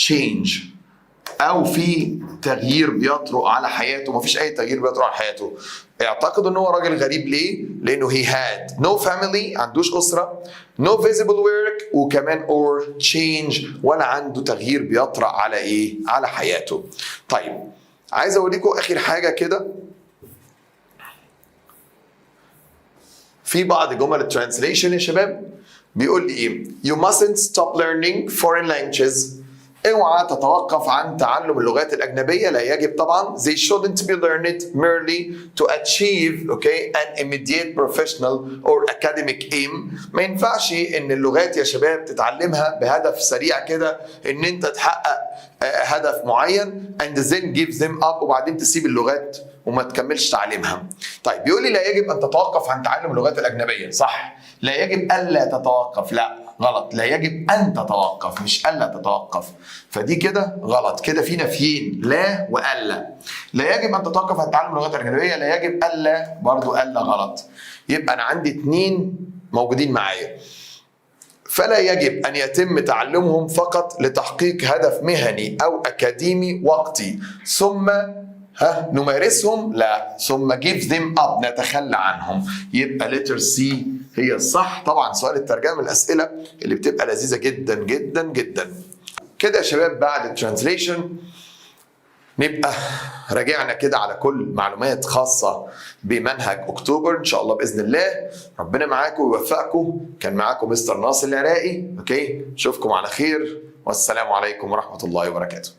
change، أو في تغيير بيطرق على حياته. مفيش أي تغيير بيطرق على حياته. اعتقد ان هو راجل غريب. ليه؟ لانه he had no family، عندوش اسره، no visible work، وكمان or change، ولا عنده تغيير بيطرأ على ايه؟ على حياته. طيب عايز اوريكم اخر حاجه كده في بعض جمل الترانسليشن يا شباب. بيقول لي ايه؟ you mustn't stop learning foreign languages، اوعى تتوقف عن تعلم اللغات الأجنبية. لا يجب طبعا they shouldn't be learned merely to achieve an immediate professional or academic aim. ما ينفعش ان اللغات يا شباب تتعلمها بهدف سريع كده، ان انت تحقق هدف معين and then give them up، وبعدين تسيب اللغات وما تكملش تعليمها. طيب بيقول لي لا يجب ان تتوقف عن تعلم اللغات الأجنبية. صح، لا يجب ألا تتوقف، لا غلط، لا يجب أن تتوقف مش ألا تتوقف. فدي كده غلط، كده في نفيين لا وألا. لا يجب أن تتوقف عن تعلم اللغات الأجنبية، لا يجب ألا، برضو ألا غلط. يبقى أنا عندي 2 موجودين معايا. فلا يجب أن يتم تعلمهم فقط لتحقيق هدف مهني أو أكاديمي وقتي ثم نمارسهم، لا، ثم give them up، نتخلى عنهم. يبقى letter C هي الصح. طبعا سؤال الترجمة من الأسئلة اللي بتبقى لذيذة جدا جدا جدا. كده يا شباب بعد الترانسليشن نبقى راجعنا كده على كل معلومات خاصة بمنهج أكتوبر إن شاء الله بإذن الله. ربنا معاكم ويوفقكم. كان معاكم مستر ناصر العراقي. أوكي، نشوفكم على خير، والسلام عليكم ورحمة الله وبركاته.